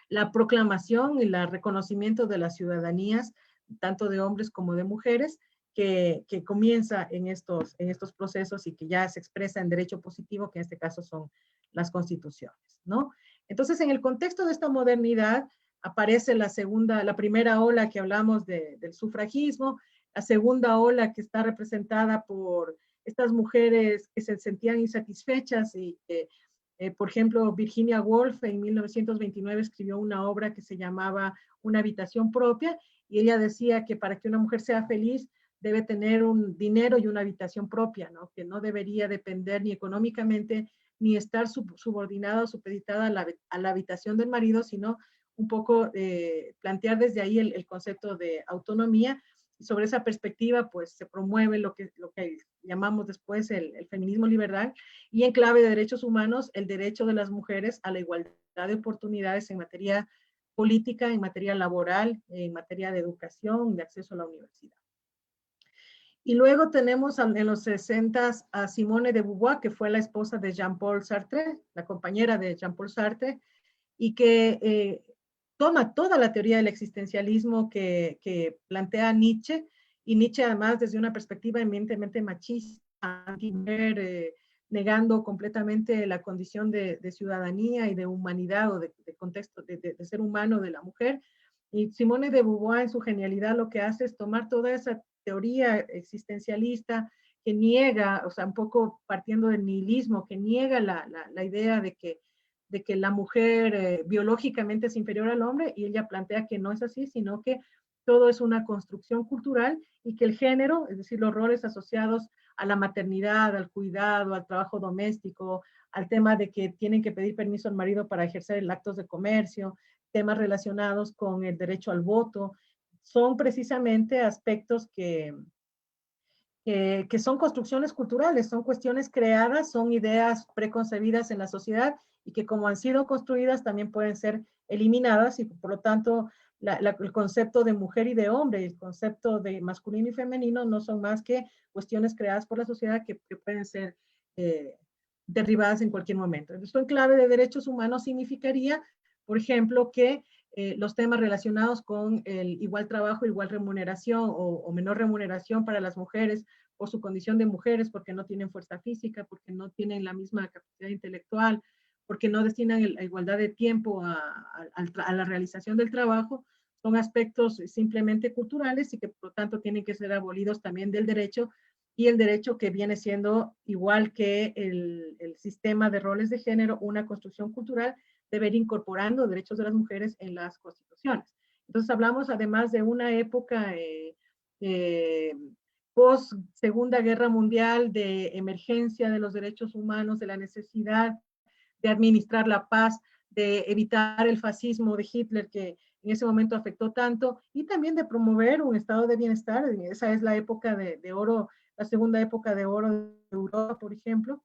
la proclamación y el reconocimiento de las ciudadanías, tanto de hombres como de mujeres, que comienza en estos procesos y que ya se expresa en derecho positivo, que en este caso son las constituciones, ¿no? Entonces, en el contexto de esta modernidad, aparece la primera ola que hablamos del sufragismo, la segunda ola que está representada por estas mujeres que se sentían insatisfechas y que, por ejemplo, Virginia Woolf en 1929 escribió una obra que se llamaba Una habitación propia, y ella decía que para que una mujer sea feliz debe tener un dinero y una habitación propia, ¿no? Que no debería depender ni económicamente ni estar subordinada o supeditada a la habitación del marido, sino un poco plantear desde ahí el concepto de autonomía. Y sobre esa perspectiva, pues se promueve lo que llamamos después el feminismo liberal, y en clave de derechos humanos, el derecho de las mujeres a la igualdad de oportunidades en materia política, en materia laboral, en materia de educación, de acceso a la universidad. Y luego tenemos en los 60 a Simone de Beauvoir, que fue la esposa de Jean-Paul Sartre, la compañera de Jean-Paul Sartre, y que toma toda la teoría del existencialismo que plantea Nietzsche, y Nietzsche además desde una perspectiva eminentemente machista, anti-mujer, negando completamente la condición de ciudadanía y de humanidad, o de contexto de ser humano de la mujer. Y Simone de Beauvoir, en su genialidad, lo que hace es tomar toda esa teoría existencialista que niega, o sea, un poco partiendo del nihilismo, que niega la idea de que la mujer biológicamente es inferior al hombre, y ella plantea que no es así, sino que todo es una construcción cultural, y que el género, es decir, los roles asociados a la maternidad, al cuidado, al trabajo doméstico, al tema de que tienen que pedir permiso al marido para ejercer el actos de comercio, temas relacionados con el derecho al voto, son precisamente aspectos que son construcciones culturales, son cuestiones creadas, son ideas preconcebidas en la sociedad, y que como han sido construidas también pueden ser eliminadas, y por lo tanto el concepto de mujer y de hombre, el concepto de masculino y femenino no son más que cuestiones creadas por la sociedad que pueden ser derribadas en cualquier momento. Esto en clave de derechos humanos significaría, por ejemplo, que los temas relacionados con el igual trabajo, igual remuneración o menor remuneración para las mujeres por su condición de mujeres, porque no tienen fuerza física, porque no tienen la misma capacidad intelectual, porque no destinan la igualdad de tiempo a la realización del trabajo, son aspectos simplemente culturales, y que por lo tanto tienen que ser abolidos también del derecho, y el derecho que viene siendo, igual que el sistema de roles de género, una construcción cultural, deber incorporando derechos de las mujeres en las constituciones. Entonces hablamos además de una época post Segunda Guerra Mundial, de emergencia de los derechos humanos, de la necesidad de administrar la paz, de evitar el fascismo de Hitler, que en ese momento afectó tanto, y también de promover un estado de bienestar. Esa es la época de oro, la segunda época de oro de Europa, por ejemplo,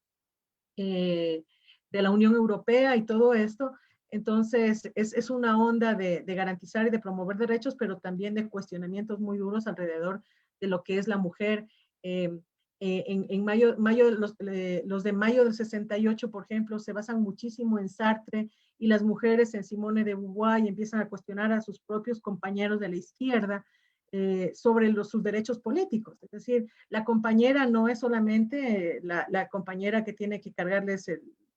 de la Unión Europea y todo esto. Entonces, es una onda de garantizar y de promover derechos, pero también de cuestionamientos muy duros alrededor de lo que es la mujer. En mayo los de mayo del 68, por ejemplo, se basan muchísimo en Sartre y las mujeres en Simone de Beauvoir, y empiezan a cuestionar a sus propios compañeros de la izquierda sobre sus derechos políticos. Es decir, la compañera no es solamente la compañera que tiene que cargarles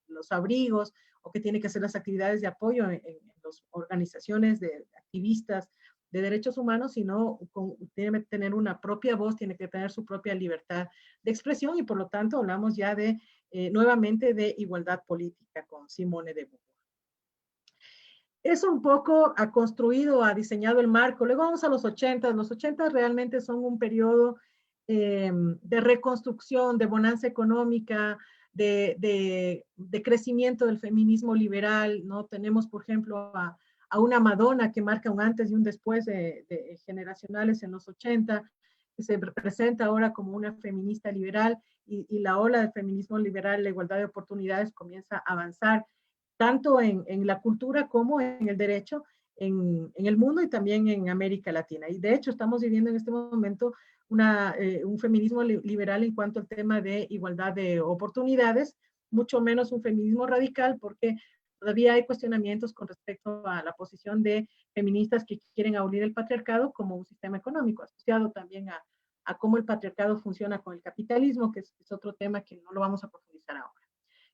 los abrigos, o que tiene que hacer las actividades de apoyo en las organizaciones de activistas de derechos humanos, sino tiene que tener una propia voz, tiene que tener su propia libertad de expresión, y por lo tanto hablamos ya nuevamente de igualdad política con Simone de Beauvoir. Eso un poco ha construido, ha diseñado el marco. Luego vamos a los 80. Los 80 realmente son un periodo de reconstrucción, de bonanza económica, de crecimiento del feminismo liberal, ¿no? Tenemos, por ejemplo, a una Madonna que marca un antes y un después de generacionales en los 80, que se presenta ahora como una feminista liberal, y la ola del feminismo liberal, la igualdad de oportunidades comienza a avanzar tanto en la cultura como en el derecho, en el mundo y también en América Latina. Y de hecho estamos viviendo en este momento un feminismo liberal en cuanto al tema de igualdad de oportunidades, mucho menos un feminismo radical, porque todavía hay cuestionamientos con respecto a la posición de feministas que quieren abolir el patriarcado como un sistema económico, asociado también a cómo el patriarcado funciona con el capitalismo, que es otro tema que no lo vamos a profundizar ahora.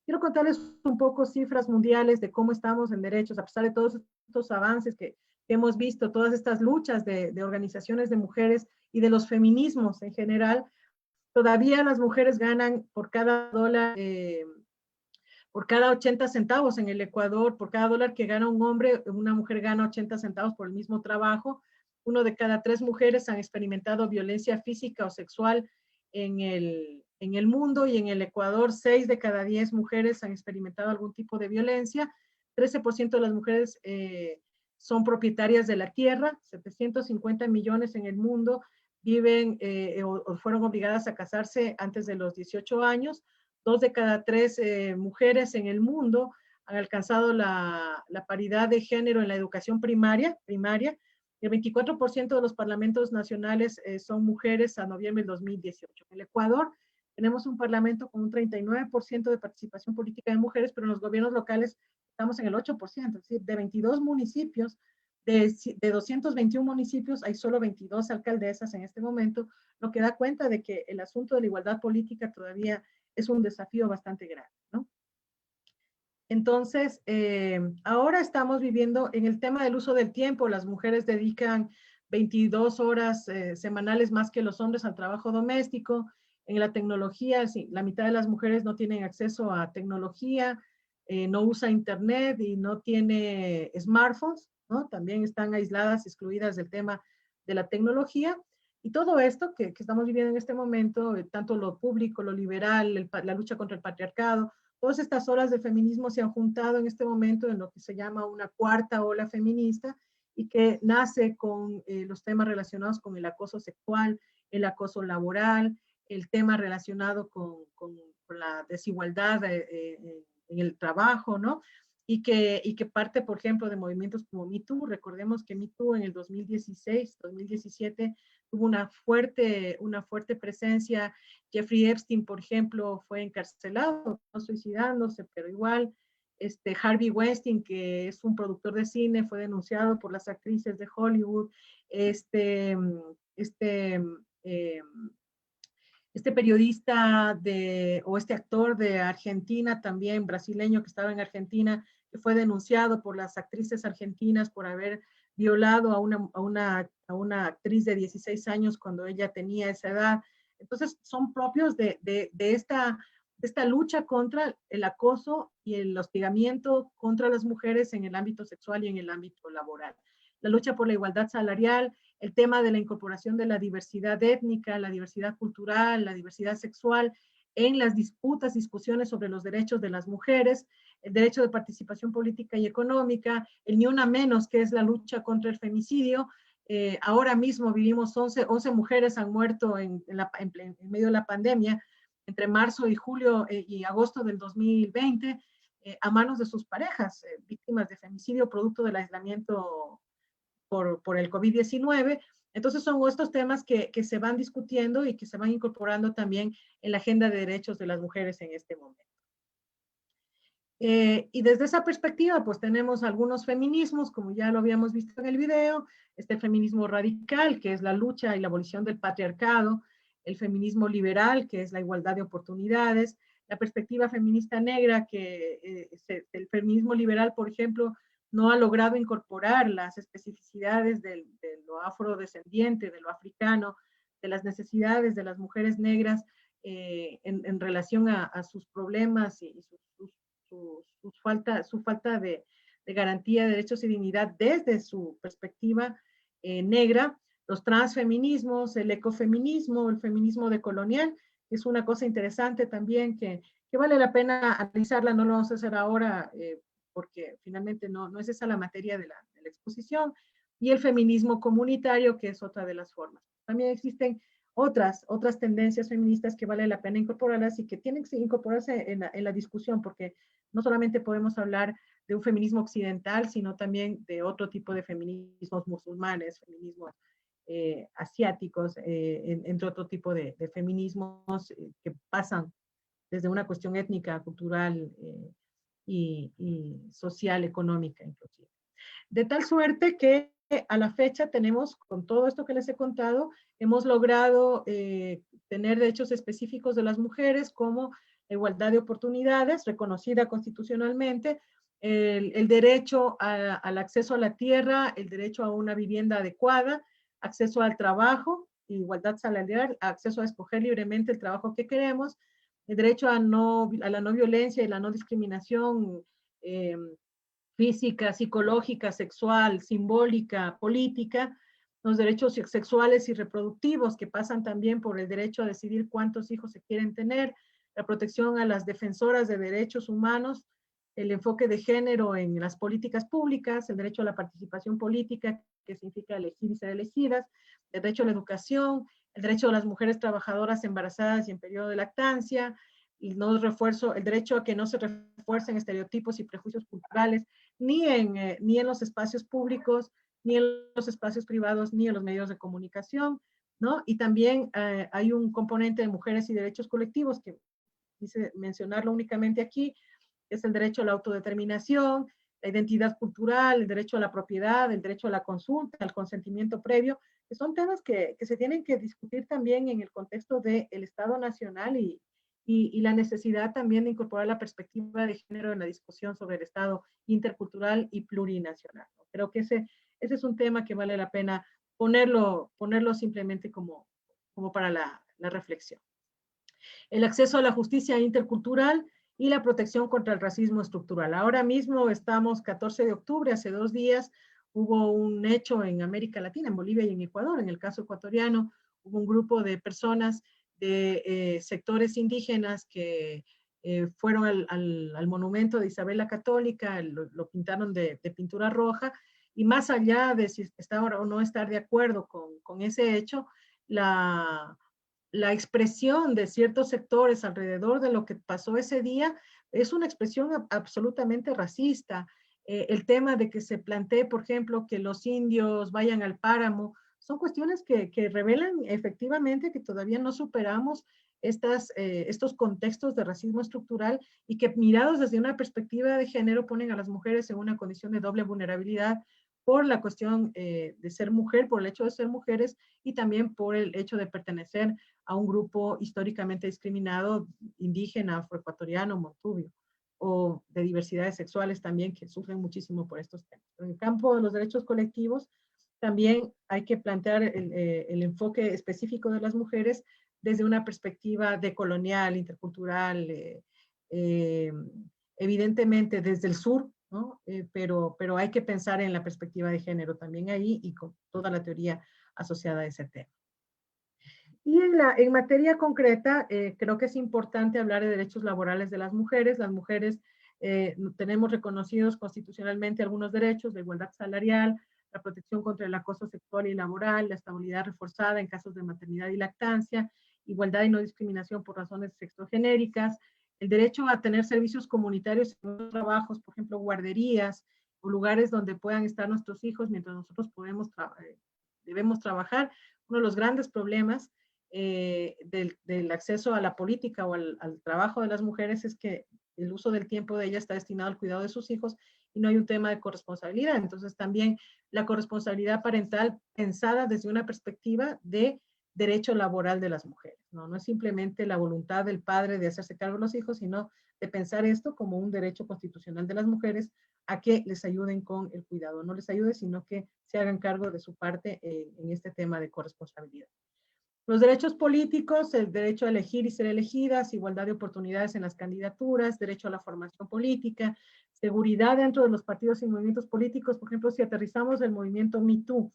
Quiero contarles un poco cifras mundiales de cómo estamos en derechos, a pesar de todos estos avances que hemos visto, todas estas luchas de organizaciones de mujeres y de los feminismos en general. Todavía las mujeres ganan por cada dólar, por cada 80 centavos en el Ecuador, por cada dólar que gana un hombre, una mujer gana 80 centavos por el mismo trabajo. 1 de cada 3 mujeres han experimentado violencia física o sexual en el mundo, y en el Ecuador 6 de cada 10 mujeres han experimentado algún tipo de violencia. 13% de las mujeres son propietarias de la tierra. 750 millones en el mundo viven o fueron obligadas a casarse antes de los 18 años. 2 de cada 3 mujeres en el mundo han alcanzado la paridad de género en la educación primaria. El 24% de los parlamentos nacionales son mujeres a noviembre del 2018. En el Ecuador tenemos un parlamento con un 39% de participación política de mujeres, pero en los gobiernos locales estamos en el 8%, es decir, de 22 municipios, de 221 municipios, hay solo 22 alcaldesas en este momento, lo que da cuenta de que el asunto de la igualdad política todavía es un desafío bastante grande, ¿no? Entonces, ahora estamos viviendo en el tema del uso del tiempo. Las mujeres dedican 22 horas semanales más que los hombres al trabajo doméstico. En la tecnología, sí, la mitad de las mujeres no tienen acceso a tecnología, no usa internet y no tiene smartphones, ¿no? También están aisladas, excluidas del tema de la tecnología. Y todo esto que estamos viviendo en este momento, tanto lo público, lo liberal, la lucha contra el patriarcado, todas estas olas de feminismo se han juntado en este momento en lo que se llama una cuarta ola feminista, y que nace con los temas relacionados con el acoso sexual, el acoso laboral, el tema relacionado con la desigualdad en el trabajo, ¿no? Y que parte, por ejemplo, de movimientos como Me Too. Recordemos que Me Too en el 2016, 2017 tuvo una fuerte presencia. Jeffrey Epstein, por ejemplo, fue encarcelado, no suicidándose, pero igual. Harvey Weinstein, que es un productor de cine, fue denunciado por las actrices de Hollywood. Este periodista o este actor de Argentina, también brasileño, que estaba en Argentina, que fue denunciado por las actrices argentinas por haber violado a una actriz de 16 años cuando ella tenía esa edad. Entonces, son propios de esta lucha contra el acoso y el hostigamiento contra las mujeres en el ámbito sexual y en el ámbito laboral. La lucha por la igualdad salarial, el tema de la incorporación de la diversidad étnica, la diversidad cultural, la diversidad sexual en las discusiones sobre los derechos de las mujeres, el derecho de participación política y económica, el Ni Una Menos, que es la lucha contra el femicidio. Ahora mismo vivimos 11 mujeres han muerto en medio de la pandemia, entre marzo y julio y agosto del 2020, a manos de sus parejas, víctimas de femicidio producto del aislamiento por el COVID-19. Entonces son estos temas que se van discutiendo y que se van incorporando también en la agenda de derechos de las mujeres en este momento. Y desde esa perspectiva, pues tenemos algunos feminismos, como ya lo habíamos visto en el video, el feminismo radical, que es la lucha y la abolición del patriarcado, el feminismo liberal, que es la igualdad de oportunidades, la perspectiva feminista negra, que el feminismo liberal, por ejemplo, no ha logrado incorporar las especificidades de lo afrodescendiente, de lo africano, de las necesidades de las mujeres negras en relación a sus problemas y su falta de de garantía de derechos y dignidad desde su perspectiva negra, los transfeminismos, el ecofeminismo, el feminismo decolonial, es una cosa interesante también que vale la pena analizarla, no lo vamos a hacer ahora porque finalmente no es esa la materia de la exposición, y el feminismo comunitario, que es otra de las formas. También existen otras tendencias feministas que vale la pena incorporarlas y que tienen que incorporarse en la discusión, porque no solamente podemos hablar de un feminismo occidental, sino también de otro tipo de feminismos musulmanes, feminismos asiáticos, entre otro tipo de feminismos que pasan desde una cuestión étnica, cultural y social, económica inclusive. De tal suerte que a la fecha tenemos, con todo esto que les he contado, hemos logrado tener derechos específicos de las mujeres como igualdad de oportunidades, reconocida constitucionalmente, el derecho al acceso a la tierra, el derecho a una vivienda adecuada, acceso al trabajo, igualdad salarial, acceso a escoger libremente el trabajo que queremos, el derecho a la no violencia y la no discriminación física, psicológica, sexual, simbólica, política, los derechos sexuales y reproductivos que pasan también por el derecho a decidir cuántos hijos se quieren tener, la protección a las defensoras de derechos humanos, el enfoque de género en las políticas públicas, el derecho a la participación política, que significa elegir y ser elegidas, el derecho a la educación, el derecho de las mujeres trabajadoras embarazadas y en periodo de lactancia, y no refuerzo, el derecho a que no se refuercen estereotipos y prejuicios culturales, ni en los espacios públicos, ni en los espacios privados, ni en los medios de comunicación, ¿no? Y también hay un componente de mujeres y derechos colectivos que quise mencionarlo únicamente aquí, es el derecho a la autodeterminación, la identidad cultural, el derecho a la propiedad, el derecho a la consulta, al consentimiento previo, que son temas que se tienen que discutir también en el contexto del Estado Nacional y la necesidad también de incorporar la perspectiva de género en la discusión sobre el Estado intercultural y plurinacional. Creo que ese es un tema que vale la pena ponerlo simplemente como para la reflexión. El acceso a la justicia intercultural y la protección contra el racismo estructural. Ahora mismo estamos 14 de octubre, hace 2 días hubo un hecho en América Latina, en Bolivia y en Ecuador. En el caso ecuatoriano hubo un grupo de personas de sectores indígenas que fueron al monumento de Isabel la Católica, lo pintaron de pintura roja, y más allá de si está o no estar de acuerdo con ese hecho, la expresión de ciertos sectores alrededor de lo que pasó ese día es una expresión absolutamente racista. El tema de que se plantee, por ejemplo, que los indios vayan al páramo, son cuestiones que revelan efectivamente que todavía no superamos estos contextos de racismo estructural y que mirados desde una perspectiva de género ponen a las mujeres en una condición de doble vulnerabilidad por la cuestión de ser mujer, por el hecho de ser mujeres y también por el hecho de pertenecer a un grupo históricamente discriminado, indígena, afroecuatoriano, montubio, o de diversidades sexuales también que sufren muchísimo por estos temas. En el campo de los derechos colectivos, también hay que plantear el enfoque específico de las mujeres desde una perspectiva decolonial, intercultural, evidentemente desde el sur, ¿no? Pero hay que pensar en la perspectiva de género también ahí y con toda la teoría asociada a ese tema. Y en materia concreta, creo que es importante hablar de derechos laborales de las mujeres. Las mujeres tenemos reconocidos constitucionalmente algunos derechos, la igualdad salarial, la protección contra el acoso sexual y laboral, la estabilidad reforzada en casos de maternidad y lactancia, igualdad y no discriminación por razones sexogenéricas, el derecho a tener servicios comunitarios en los trabajos, por ejemplo, guarderías o lugares donde puedan estar nuestros hijos mientras nosotros debemos trabajar. Uno de los grandes problemas del acceso a la política o al trabajo de las mujeres es que el uso del tiempo de ellas está destinado al cuidado de sus hijos y no hay un tema de corresponsabilidad. Entonces también la corresponsabilidad parental pensada desde una perspectiva de derecho laboral de las mujeres. No es simplemente la voluntad del padre de hacerse cargo de los hijos, sino de pensar esto como un derecho constitucional de las mujeres a que les ayuden con el cuidado. No les ayude, sino que se hagan cargo de su parte en este tema de corresponsabilidad. Los derechos políticos, el derecho a elegir y ser elegidas, igualdad de oportunidades en las candidaturas, derecho a la formación política, seguridad dentro de los partidos y movimientos políticos. Por ejemplo, si aterrizamos el movimiento Me Too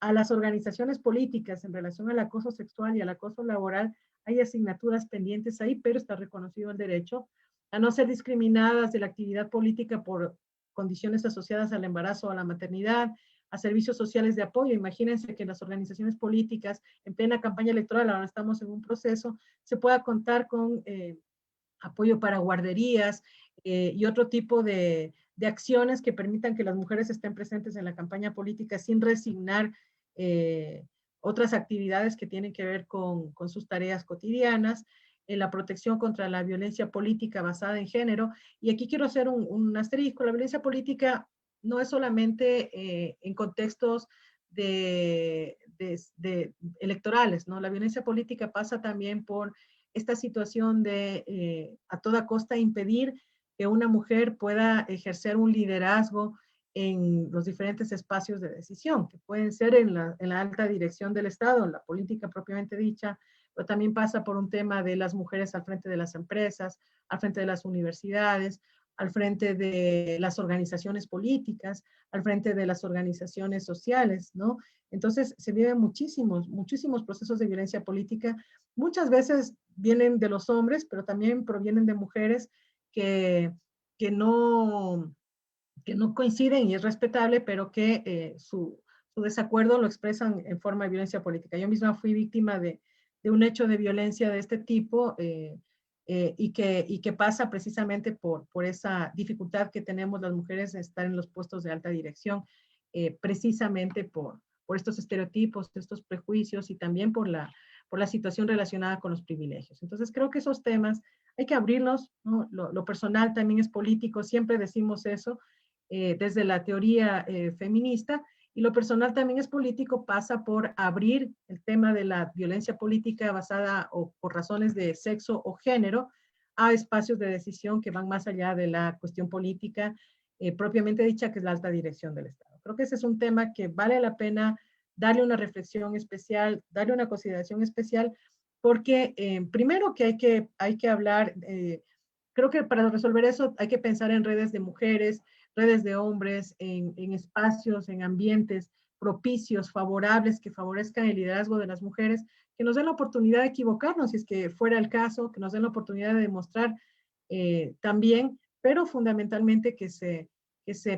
a las organizaciones políticas en relación al acoso sexual y al acoso laboral, hay asignaturas pendientes ahí, pero está reconocido el derecho a no ser discriminadas de la actividad política por condiciones asociadas al embarazo o a la maternidad, a servicios sociales de apoyo. Imagínense que las organizaciones políticas en plena campaña electoral, ahora estamos en un proceso, se pueda contar con apoyo para guarderías y otro tipo de acciones que permitan que las mujeres estén presentes en la campaña política sin resignar otras actividades que tienen que ver con sus tareas cotidianas, en la protección contra la violencia política basada en género. Y aquí quiero hacer un asterisco. La violencia política no es solamente en contextos electorales, ¿no? La violencia política pasa también por esta situación de a toda costa impedir que una mujer pueda ejercer un liderazgo en los diferentes espacios de decisión, que pueden ser en la alta dirección del Estado, en la política propiamente dicha, pero también pasa por un tema de las mujeres al frente de las empresas, al frente de las universidades, al frente de las organizaciones políticas, al frente de las organizaciones sociales, ¿no? Entonces se viven muchísimos procesos de violencia política. Muchas veces vienen de los hombres, pero también provienen de mujeres que no coinciden y es respetable, pero que su desacuerdo lo expresan en forma de violencia política. Yo misma fui víctima de un hecho de violencia de este tipo y que pasa precisamente por esa dificultad que tenemos las mujeres de estar en los puestos de alta dirección, precisamente por estos estereotipos, estos prejuicios y también por la situación relacionada con los privilegios. Entonces creo que esos temas hay que abrirlos, ¿no? Lo personal también es político, siempre decimos eso desde la teoría feminista, y lo personal también es político, pasa por abrir el tema de la violencia política basada o por razones de sexo o género a espacios de decisión que van más allá de la cuestión política propiamente dicha, que es la alta dirección del Estado. Creo que ese es un tema que vale la pena darle una reflexión especial, darle una consideración especial, porque primero que hay que hablar, creo que para resolver eso hay que pensar en redes de mujeres, redes de hombres, en espacios, en ambientes propicios, favorables, que favorezcan el liderazgo de las mujeres, que nos den la oportunidad de equivocarnos, si es que fuera el caso, que nos den la oportunidad de demostrar también, pero fundamentalmente que se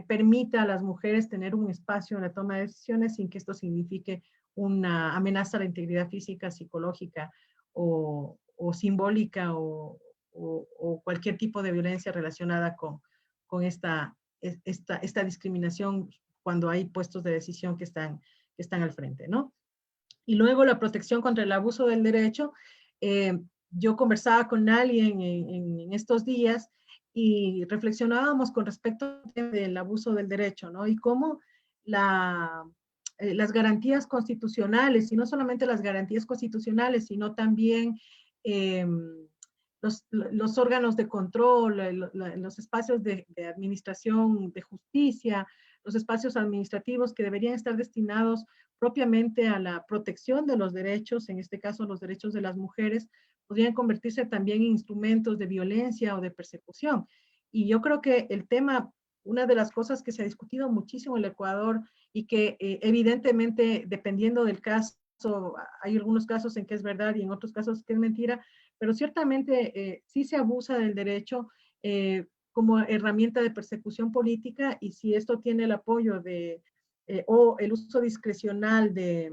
permita a las mujeres tener un espacio en la toma de decisiones sin que esto signifique una amenaza a la integridad física, psicológica o simbólica o cualquier tipo de violencia relacionada con esta discriminación cuando hay puestos de decisión que están al frente, ¿no? Y luego la protección contra el abuso del derecho. Yo conversaba con alguien en estos días y reflexionábamos con respecto al abuso del derecho, ¿no? Y cómo las garantías constitucionales, y no solamente las garantías constitucionales, sino también los órganos de control, los espacios de administración de justicia, los espacios administrativos que deberían estar destinados propiamente a la protección de los derechos, en este caso los derechos de las mujeres, podrían convertirse también en instrumentos de violencia o de persecución. Y yo creo que el tema, una de las cosas que se ha discutido muchísimo en el Ecuador y que evidentemente, dependiendo del caso, hay algunos casos en que es verdad y en otros casos que es mentira, pero ciertamente sí se abusa del derecho como herramienta de persecución política, y si esto tiene el apoyo o el uso discrecional de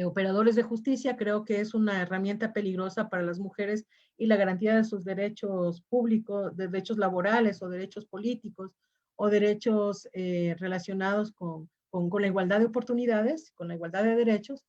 operadores de justicia, creo que es una herramienta peligrosa para las mujeres y la garantía de sus derechos públicos, de derechos laborales o derechos políticos o derechos relacionados con la igualdad de oportunidades, con la igualdad de derechos,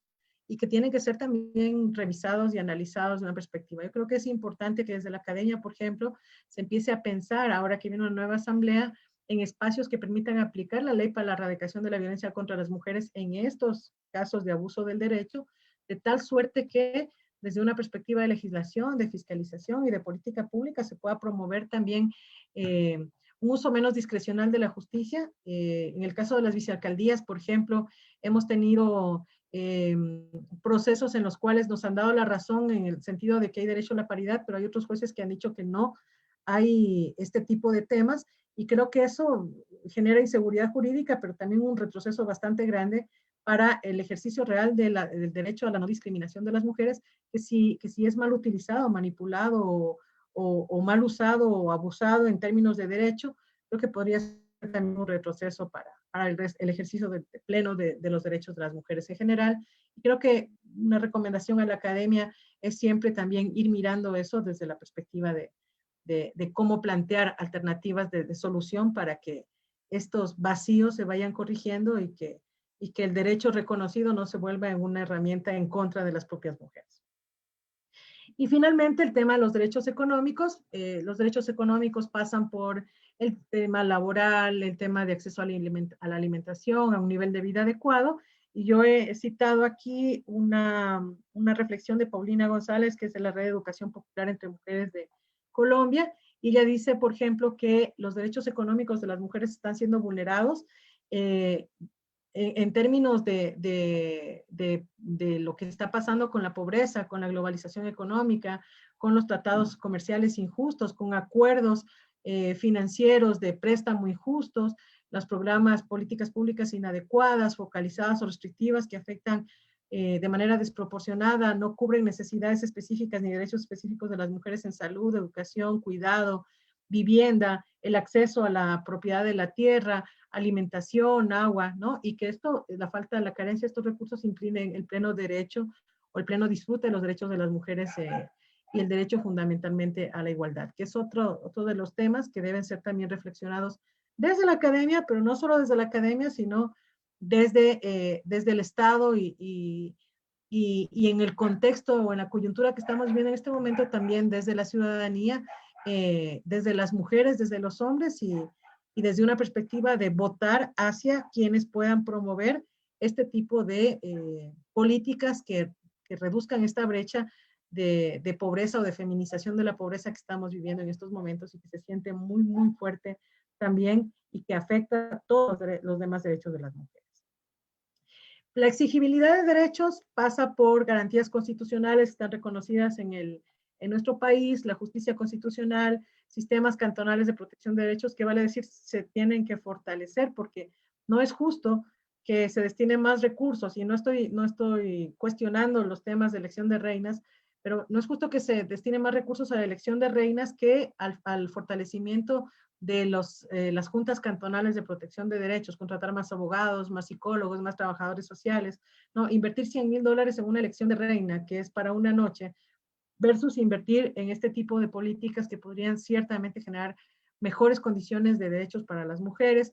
y que tienen que ser también revisados y analizados de una perspectiva. Yo creo que es importante que desde la academia, por ejemplo, se empiece a pensar, ahora que viene una nueva asamblea, en espacios que permitan aplicar la ley para la erradicación de la violencia contra las mujeres en estos casos de abuso del derecho, de tal suerte que desde una perspectiva de legislación, de fiscalización y de política pública se pueda promover también un uso menos discrecional de la justicia. En el caso de las vicealcaldías, por ejemplo, hemos tenido procesos en los cuales nos han dado la razón en el sentido de que hay derecho a la paridad, pero hay otros jueces que han dicho que no hay este tipo de temas, Y creo que eso genera inseguridad jurídica, pero también un retroceso bastante grande para el ejercicio real del derecho a la no discriminación de las mujeres, que si es mal utilizado, manipulado o mal usado o abusado en términos de derecho, creo que podría ser también un retroceso para el ejercicio pleno de los derechos de las mujeres en general. Y creo que una recomendación a la academia es siempre también ir mirando eso desde la perspectiva de cómo plantear alternativas de solución para que estos vacíos se vayan corrigiendo y que el derecho reconocido no se vuelva en una herramienta en contra de las propias mujeres. Y finalmente el tema de los derechos económicos. Los derechos económicos pasan por el tema laboral, el tema de acceso a la alimentación, a un nivel de vida adecuado. Y yo he citado aquí una reflexión de Paulina González, que es de la Red de Educación Popular entre Mujeres de Colombia, y ella dice, por ejemplo, que los derechos económicos de las mujeres están siendo vulnerados en términos de lo que está pasando con la pobreza, con la globalización económica, con los tratados comerciales injustos, con acuerdos financieros de préstamo injustos, los programas, políticas públicas inadecuadas, focalizadas o restrictivas que afectan de manera desproporcionada, no cubren necesidades específicas ni derechos específicos de las mujeres en salud, educación, cuidado, vivienda, el acceso a la propiedad de la tierra, alimentación, agua, ¿no? Y que esto, la falta de la carencia de estos recursos imprimen el pleno derecho o el pleno disfrute de los derechos de las mujeres y el derecho fundamentalmente a la igualdad, que es otro de los temas que deben ser también reflexionados desde la academia, pero no solo desde la academia, sino desde el Estado y en el contexto o en la coyuntura que estamos viviendo en este momento, también desde la ciudadanía, desde las mujeres, desde los hombres y desde una perspectiva de votar hacia quienes puedan promover este tipo de políticas que reduzcan esta brecha de pobreza o de feminización de la pobreza que estamos viviendo en estos momentos y que se siente muy, muy fuerte también y que afecta a todos los demás derechos de las mujeres. La exigibilidad de derechos pasa por garantías constitucionales que están reconocidas en nuestro país, la justicia constitucional, sistemas cantonales de protección de derechos que vale decir se tienen que fortalecer porque no es justo que se destinen más recursos y no estoy cuestionando los temas de elección de reinas, pero no es justo que se destinen más recursos a la elección de reinas que al fortalecimiento de las juntas cantonales de protección de derechos, contratar más abogados, más psicólogos, más trabajadores sociales, ¿no? Invertir $100,000 en una elección de reina, que es para una noche, versus invertir en este tipo de políticas que podrían ciertamente generar mejores condiciones de derechos para las mujeres.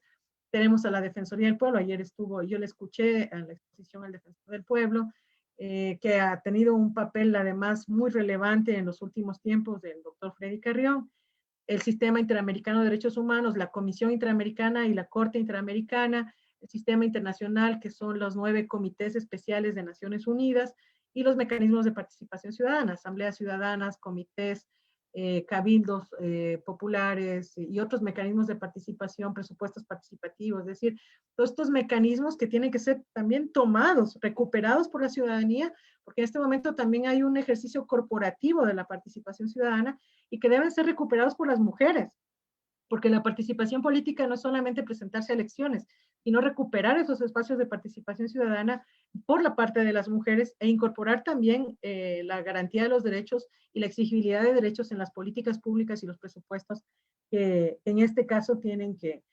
Tenemos a la Defensoría del Pueblo, ayer yo le escuché a la exposición al Defensor del Pueblo, que ha tenido un papel además muy relevante en los últimos tiempos del doctor Freddy Carrión, el Sistema Interamericano de Derechos Humanos, la Comisión Interamericana y la Corte Interamericana, el Sistema Internacional, que son los 9 comités especiales de Naciones Unidas, y los mecanismos de participación ciudadana, asambleas ciudadanas, comités, cabildos populares y otros mecanismos de participación, presupuestos participativos, es decir, todos estos mecanismos que tienen que ser también tomados, recuperados por la ciudadanía, porque en este momento también hay un ejercicio corporativo de la participación ciudadana y que deben ser recuperados por las mujeres, porque la participación política no es solamente presentarse a elecciones, sino recuperar esos espacios de participación ciudadana por la parte de las mujeres e incorporar también la garantía de los derechos y la exigibilidad de derechos en las políticas públicas y los presupuestos que en este caso tienen que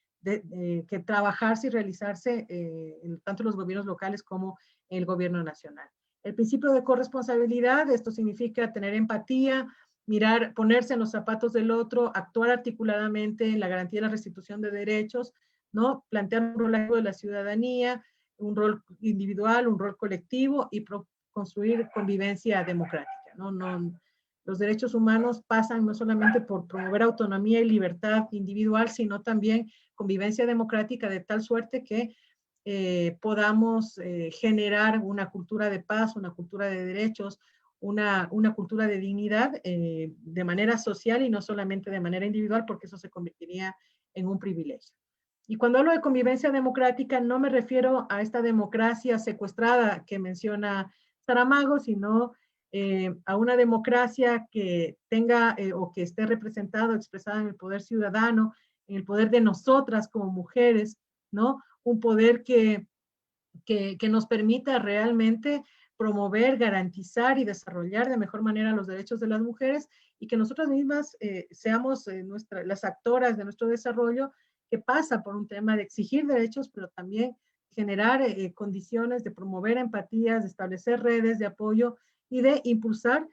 trabajarse y realizarse tanto los gobiernos locales como el gobierno nacional. El principio de corresponsabilidad, esto significa tener empatía, mirar, ponerse en los zapatos del otro, actuar articuladamente en la garantía de la restitución de derechos, ¿no? Plantear un rol activo de la ciudadanía, un rol individual, un rol colectivo y construir convivencia democrática, ¿no? Los derechos humanos pasan no solamente por promover autonomía y libertad individual, sino también convivencia democrática de tal suerte que podamos generar una cultura de paz, una cultura de derechos, una cultura de dignidad de manera social y no solamente de manera individual, porque eso se convertiría en un privilegio. Y cuando hablo de convivencia democrática, no me refiero a esta democracia secuestrada que menciona Saramago, sino a una democracia que tenga o que esté representada o expresada en el poder ciudadano, en el poder de nosotras como mujeres, ¿no? Un poder que nos permita realmente promover, garantizar y desarrollar de mejor manera los derechos de las mujeres y que nosotras mismas seamos las actoras de nuestro desarrollo, que pasa por un tema de exigir derechos, pero también generar condiciones de promover empatías, de establecer redes de apoyo y de impulsar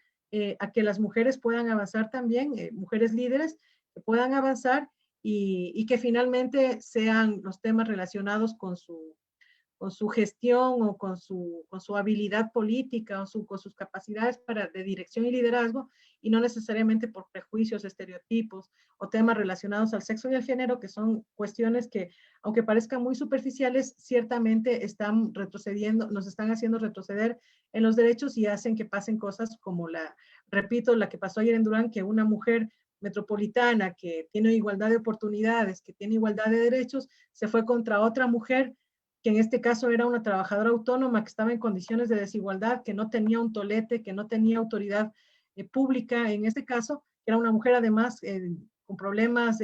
a que las mujeres puedan avanzar también, mujeres líderes que puedan avanzar y que finalmente sean los temas relacionados con su gestión o con su habilidad política o con sus capacidades de dirección y liderazgo, y no necesariamente por prejuicios, estereotipos o temas relacionados al sexo y al género, que son cuestiones que, aunque parezcan muy superficiales, ciertamente están retrocediendo, nos están haciendo retroceder en los derechos y hacen que pasen cosas como repito, la que pasó ayer en Durán, que una mujer metropolitana que tiene igualdad de oportunidades, que tiene igualdad de derechos, se fue contra otra mujer que en este caso era una trabajadora autónoma que estaba en condiciones de desigualdad, que no tenía un tolete, que no tenía autoridad pública, en este caso, era una mujer además con problemas,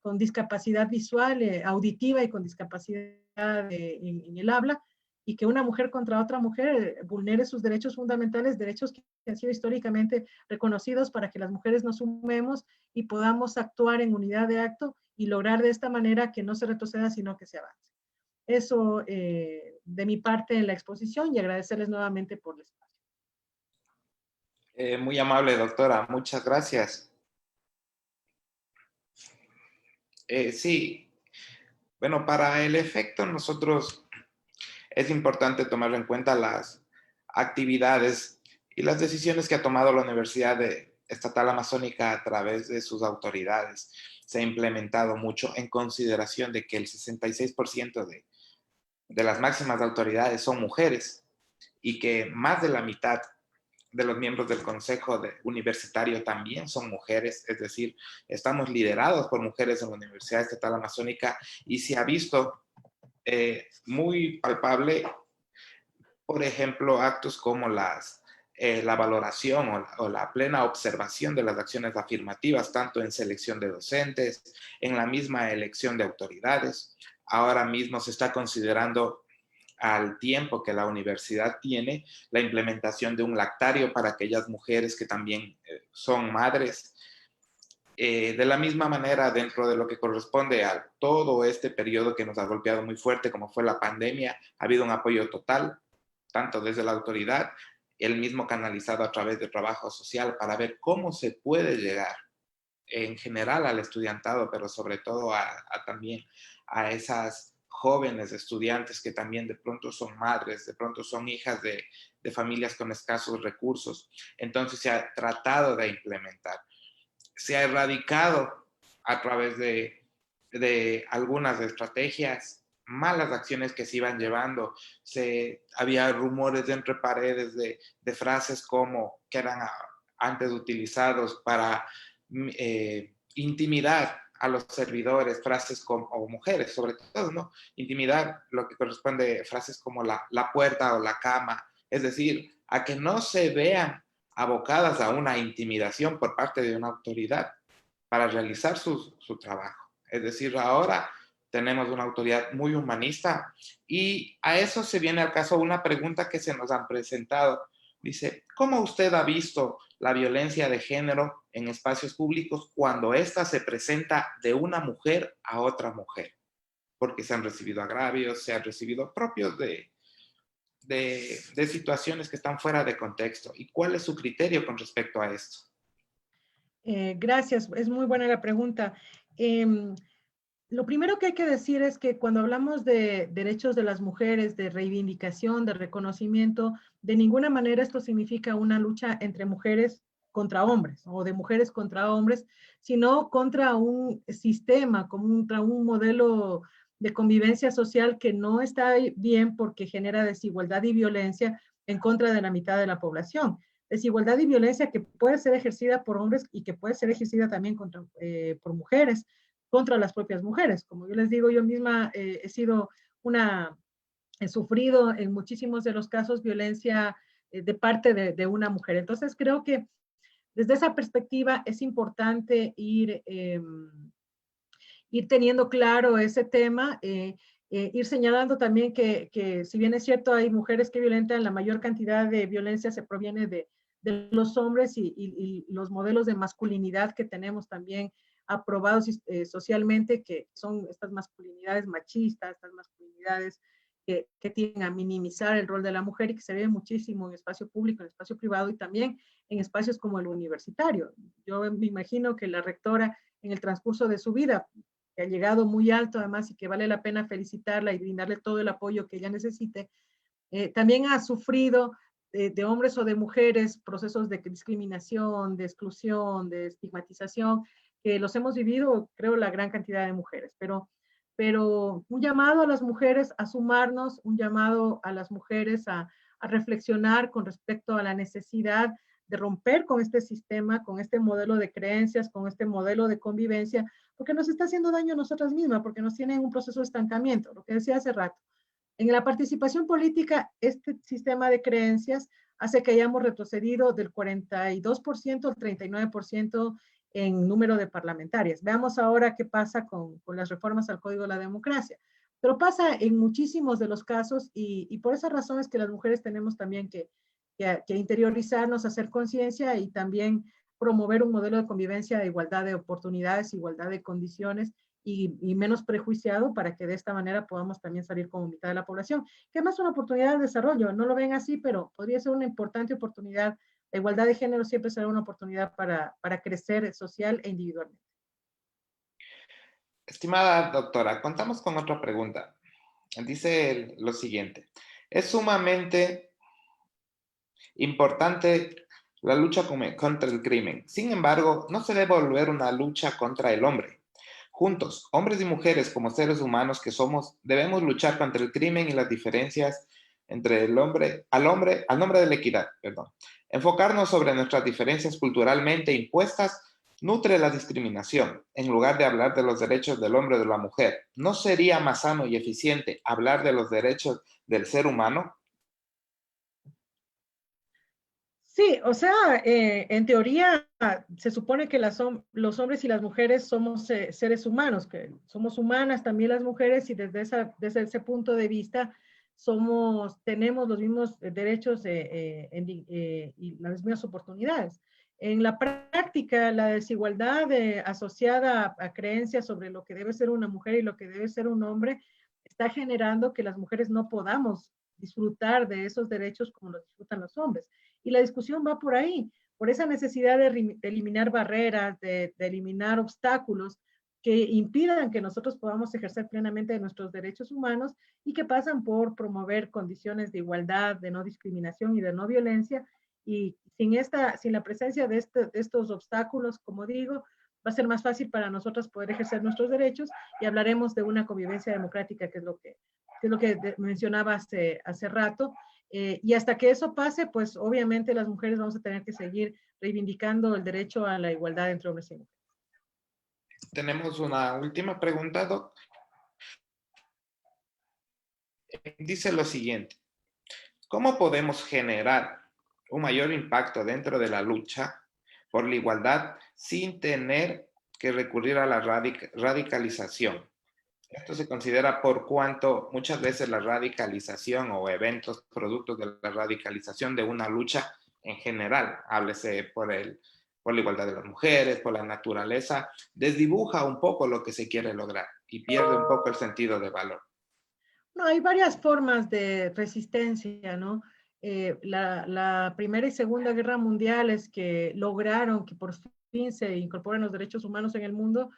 con discapacidad visual, auditiva y con discapacidad en el habla, y que una mujer contra otra mujer vulnere sus derechos fundamentales, derechos que han sido históricamente reconocidos para que las mujeres nos sumemos y podamos actuar en unidad de acto y lograr de esta manera que no se retroceda, sino que se avance. Eso de mi parte en la exposición y agradecerles nuevamente por el espacio. Muy amable, doctora. Muchas gracias. Sí, bueno, para el efecto nosotros es importante tomar en cuenta las actividades y las decisiones que ha tomado la Universidad Estatal Amazónica a través de sus autoridades. Se ha implementado mucho en consideración de que el 66% de las máximas autoridades son mujeres y que más de la mitad de los miembros del Consejo Universitario también son mujeres, es decir, estamos liderados por mujeres en la Universidad Estatal Amazónica y se ha visto muy palpable, por ejemplo, actos como la valoración o la plena observación de las acciones afirmativas, tanto en selección de docentes, en la misma elección de autoridades. Ahora mismo se está considerando al tiempo que la universidad tiene la implementación de un lactario para aquellas mujeres que también son madres. De la misma manera, dentro de lo que corresponde a todo este periodo que nos ha golpeado muy fuerte, como fue la pandemia, ha habido un apoyo total, tanto desde la autoridad, el mismo canalizado a través de trabajo social, para ver cómo se puede llegar en general al estudiantado, pero sobre todo también a esas jóvenes estudiantes que también de pronto son madres, de pronto son hijas de familias con escasos recursos. Entonces se ha tratado de implementar. Se ha erradicado a través de algunas estrategias, malas acciones que se iban llevando. Había rumores de entre paredes de frases como que eran antes utilizados para intimidar a los servidores, frases como, o mujeres sobre todo, ¿no? Intimidar, lo que corresponde, frases como la puerta o la cama, es decir, a que no se vean abocadas a una intimidación por parte de una autoridad para realizar su trabajo. Es decir, ahora tenemos una autoridad muy humanista y a eso se viene al caso una pregunta que se nos han presentado. Dice, ¿cómo usted ha visto la violencia de género en espacios públicos cuando ésta se presenta de una mujer a otra mujer? Porque se han recibido agravios, se han recibido propios de situaciones que están fuera de contexto. ¿Y cuál es su criterio con respecto a esto? Gracias, es muy buena la pregunta. Lo primero que hay que decir es que cuando hablamos de derechos de las mujeres, de reivindicación, de reconocimiento, de ninguna manera esto significa una lucha entre mujeres contra hombres o de mujeres contra hombres, sino contra un sistema, contra un modelo de convivencia social que no está bien porque genera desigualdad y violencia en contra de la mitad de la población. Desigualdad y violencia que puede ser ejercida por hombres y que puede ser ejercida también por mujeres, contra las propias mujeres. Como yo les digo, yo misma he sufrido en muchísimos de los casos violencia de parte de una mujer. Entonces creo que desde esa perspectiva es importante ir ir teniendo claro ese tema, ir señalando también que si bien es cierto hay mujeres que violentan, la mayor cantidad de violencia se proviene de los hombres y los modelos de masculinidad que tenemos también aprobados socialmente, que son estas masculinidades machistas, estas masculinidades que tienden a minimizar el rol de la mujer y que se ve muchísimo en espacio público, en espacio privado y también en espacios como el universitario. Yo me imagino que la rectora en el transcurso de su vida, que ha llegado muy alto además y que vale la pena felicitarla y brindarle todo el apoyo que ella necesite, también ha sufrido de hombres o de mujeres procesos de discriminación, de exclusión, de estigmatización, que los hemos vivido, creo, la gran cantidad de mujeres. Pero un llamado a las mujeres a sumarnos, un llamado a las mujeres a reflexionar con respecto a la necesidad de romper con este sistema, con este modelo de creencias, con este modelo de convivencia, porque nos está haciendo daño a nosotras mismas, porque nos tiene en un proceso de estancamiento, lo que decía hace rato. En la participación política, este sistema de creencias hace que hayamos retrocedido del 42% al 39% en número de parlamentarias. Veamos ahora qué pasa con las reformas al Código de la Democracia. Pero pasa en muchísimos de los casos y por esa razón es que las mujeres tenemos también que interiorizarnos, hacer conciencia y también promover un modelo de convivencia de igualdad de oportunidades, igualdad de condiciones y menos prejuiciado para que de esta manera podamos también salir como mitad de la población, que además es una oportunidad de desarrollo, no lo ven así, pero podría ser una importante oportunidad. La igualdad de género siempre será una oportunidad para crecer social e individualmente. Estimada doctora, contamos con otra pregunta. Dice lo siguiente: es sumamente importante la lucha contra el crimen. Sin embargo, no se debe volver una lucha contra el hombre. Juntos, hombres y mujeres como seres humanos que somos, debemos luchar contra el crimen y las diferencias entre el hombre, al nombre de la equidad, perdón. Enfocarnos sobre nuestras diferencias culturalmente impuestas nutre la discriminación, en lugar de hablar de los derechos del hombre o de la mujer. ¿No sería más sano y eficiente hablar de los derechos del ser humano? Sí, o sea, en teoría se supone que los hombres y las mujeres somos seres humanos, que somos humanas también las mujeres y desde ese punto de vista tenemos los mismos derechos y las mismas oportunidades. En la práctica, la desigualdad asociada a creencias sobre lo que debe ser una mujer y lo que debe ser un hombre está generando que las mujeres no podamos disfrutar de esos derechos como los disfrutan los hombres. Y la discusión va por ahí, por esa necesidad de eliminar barreras, de eliminar obstáculos que impidan que nosotros podamos ejercer plenamente nuestros derechos humanos y que pasan por promover condiciones de igualdad, de no discriminación y de no violencia. Y sin la presencia de estos obstáculos, como digo, va a ser más fácil para nosotros poder ejercer nuestros derechos y hablaremos de una convivencia democrática, que es lo que mencionaba hace rato. Y hasta que eso pase, pues obviamente las mujeres vamos a tener que seguir reivindicando el derecho a la igualdad entre hombres y mujeres. Tenemos una última pregunta, Doc. Dice lo siguiente: ¿cómo podemos generar un mayor impacto dentro de la lucha por la igualdad sin tener que recurrir a la radicalización? Esto se considera por cuanto muchas veces la radicalización o eventos productos de la radicalización de una lucha en general, háblese por la igualdad de las mujeres, por la naturaleza, desdibuja un poco lo que se quiere lograr y pierde un poco el sentido de valor. No, hay varias formas de resistencia, ¿no? La Primera y Segunda Guerra Mundiales que lograron que por fin se incorporen los derechos humanos en el mundo,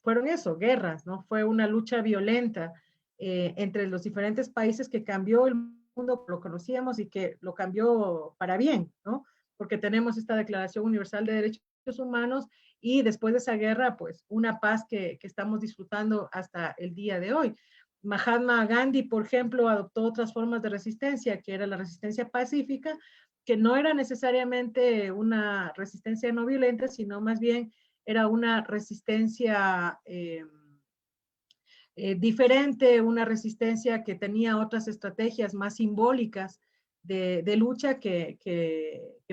fueron eso, guerras, ¿no? Fue una lucha violenta entre los diferentes países que cambió el mundo, lo conocíamos y que lo cambió para bien, ¿no? Porque tenemos esta Declaración Universal de Derechos Humanos y después de esa guerra, pues una paz que estamos disfrutando hasta el día de hoy. Mahatma Gandhi, por ejemplo, adoptó otras formas de resistencia, que era la resistencia pacífica, que no era necesariamente una resistencia no violenta, sino más bien era una resistencia diferente, una resistencia que tenía otras estrategias más simbólicas de lucha que,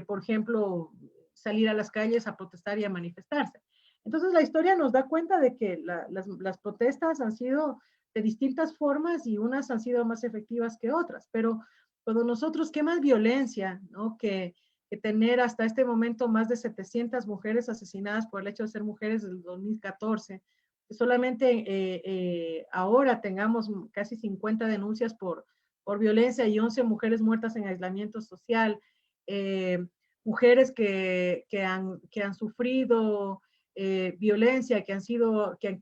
por ejemplo, salir a las calles a protestar y a manifestarse. Entonces la historia nos da cuenta de que las protestas han sido de distintas formas y unas han sido más efectivas que otras, pero cuando nosotros, qué más violencia, ¿no? Que tener hasta este momento más de 700 mujeres asesinadas por el hecho de ser mujeres del 2014, que solamente ahora tengamos casi 50 denuncias por violencia y 11 mujeres muertas en aislamiento social, mujeres que han sufrido violencia,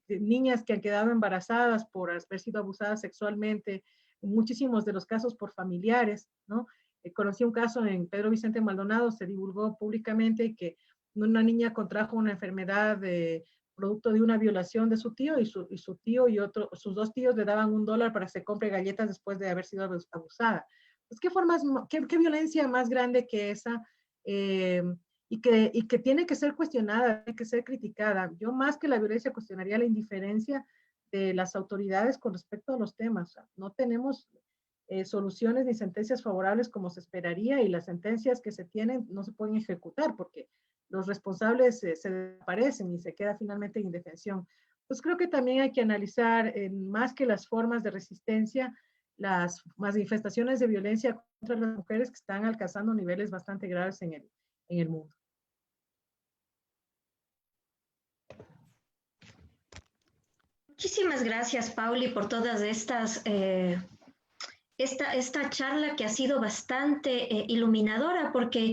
niñas que han quedado embarazadas por haber sido abusadas sexualmente, en muchísimos de los casos por familiares, ¿no? Conocí un caso en Pedro Vicente Maldonado, se divulgó públicamente que una niña contrajo una enfermedad producto de una violación de su tío y su tío y sus dos tíos le daban $1 para que se compre galletas después de haber sido abusada. Pues, ¿qué violencia más grande que esa? Y que tiene que ser cuestionada, tiene que ser criticada. Yo más que la violencia cuestionaría la indiferencia de las autoridades con respecto a los temas. No tenemos soluciones ni sentencias favorables como se esperaría y las sentencias que se tienen no se pueden ejecutar porque los responsables se desaparecen y se queda finalmente en indefensión. Pues creo que también hay que analizar más que las formas de resistencia, las manifestaciones de violencia contra las mujeres que están alcanzando niveles bastante graves en el mundo. Muchísimas gracias, Pauli, por todas estas esta charla que ha sido bastante iluminadora porque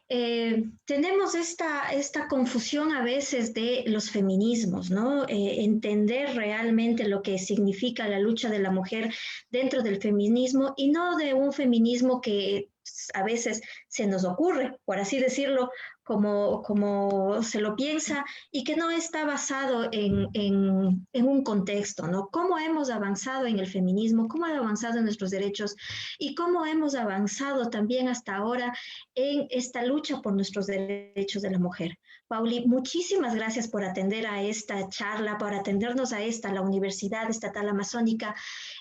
tenemos esta confusión a veces de los feminismos, ¿no? Entender realmente lo que significa la lucha de la mujer dentro del feminismo y no de un feminismo que a veces se nos ocurre, por así decirlo, como se lo piensa y que no está basado en un contexto, ¿no? Cómo hemos avanzado en el feminismo, cómo ha avanzado en nuestros derechos y cómo hemos avanzado también hasta ahora en esta lucha por nuestros derechos de la mujer. Pauli, muchísimas gracias por atender a esta charla, por atendernos a la Universidad Estatal Amazónica.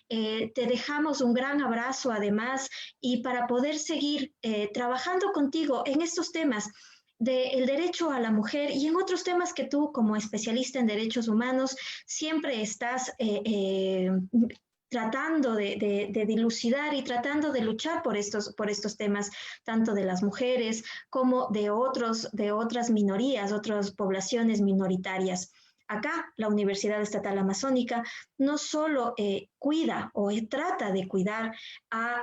Te dejamos un gran abrazo además y para poder seguir trabajando contigo en estos temas del derecho a la mujer y en otros temas que tú como especialista en derechos humanos siempre estás tratando de dilucidar y tratando de luchar por estos temas, tanto de las mujeres como de otras minorías, otras poblaciones minoritarias. Acá, la Universidad Estatal Amazónica no solo cuida o trata de cuidar a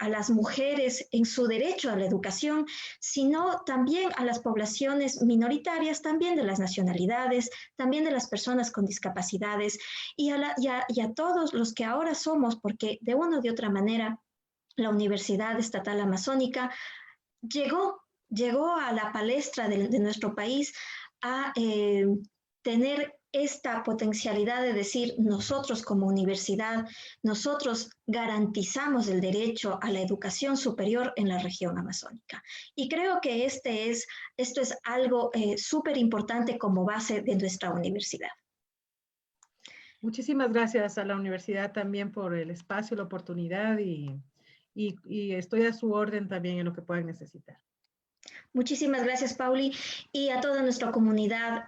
las mujeres en su derecho a la educación, sino también a las poblaciones minoritarias, también de las nacionalidades, también de las personas con discapacidades y a todos los que ahora somos, porque de una o de otra manera la Universidad Estatal Amazónica llegó a la palestra de nuestro país a tener esta potencialidad de decir nosotros como universidad, nosotros garantizamos el derecho a la educación superior en la región amazónica. Y creo que esto es algo súper importante como base de nuestra universidad. Muchísimas gracias a la universidad también por el espacio, la oportunidad y estoy a su orden también en lo que puedan necesitar. Muchísimas gracias, Pauli, y a toda nuestra comunidad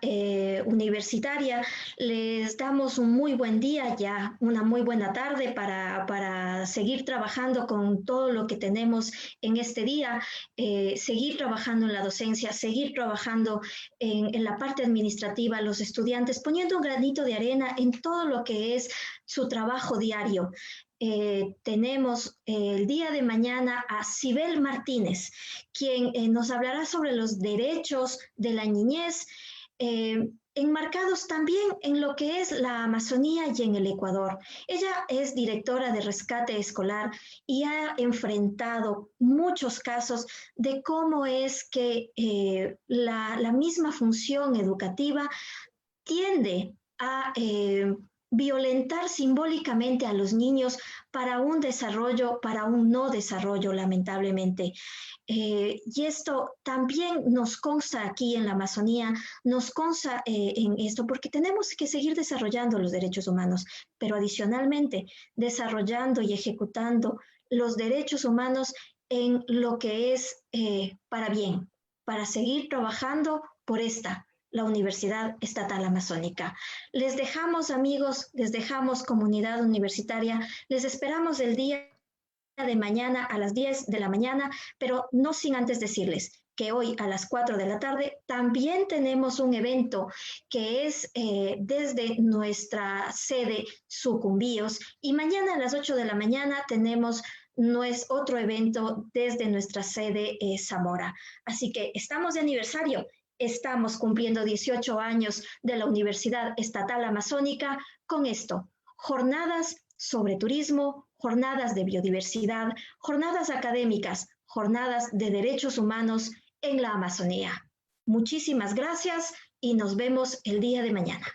universitaria. Les damos un muy buen día ya, una muy buena tarde para seguir trabajando con todo lo que tenemos en este día, seguir trabajando en la docencia, seguir trabajando en la parte administrativa, los estudiantes, poniendo un granito de arena en todo lo que es su trabajo diario. Tenemos el día de mañana a Sibel Martínez, quien nos hablará sobre los derechos de la niñez, enmarcados también en lo que es la Amazonía y en el Ecuador. Ella es directora de rescate escolar y ha enfrentado muchos casos de cómo es que la misma función educativa tiende a violentar simbólicamente a los niños para un desarrollo, para un no desarrollo, lamentablemente. Y esto también nos consta aquí en la Amazonía, nos consta en esto, porque tenemos que seguir desarrollando los derechos humanos, pero adicionalmente desarrollando y ejecutando los derechos humanos en lo que es para bien, para seguir trabajando por la Universidad Estatal Amazónica. Les dejamos, amigos, les dejamos comunidad universitaria, les esperamos el día de mañana a las 10 de la mañana, pero no sin antes decirles que hoy a las 4 de la tarde también tenemos un evento que es desde nuestra sede Sucumbíos, y mañana a las 8 de la mañana tenemos otro evento desde nuestra sede Zamora. Así que estamos de aniversario, estamos cumpliendo 18 años de la Universidad Estatal Amazónica con esto: jornadas sobre turismo, jornadas de biodiversidad, jornadas académicas, jornadas de derechos humanos en la Amazonía. Muchísimas gracias y nos vemos el día de mañana.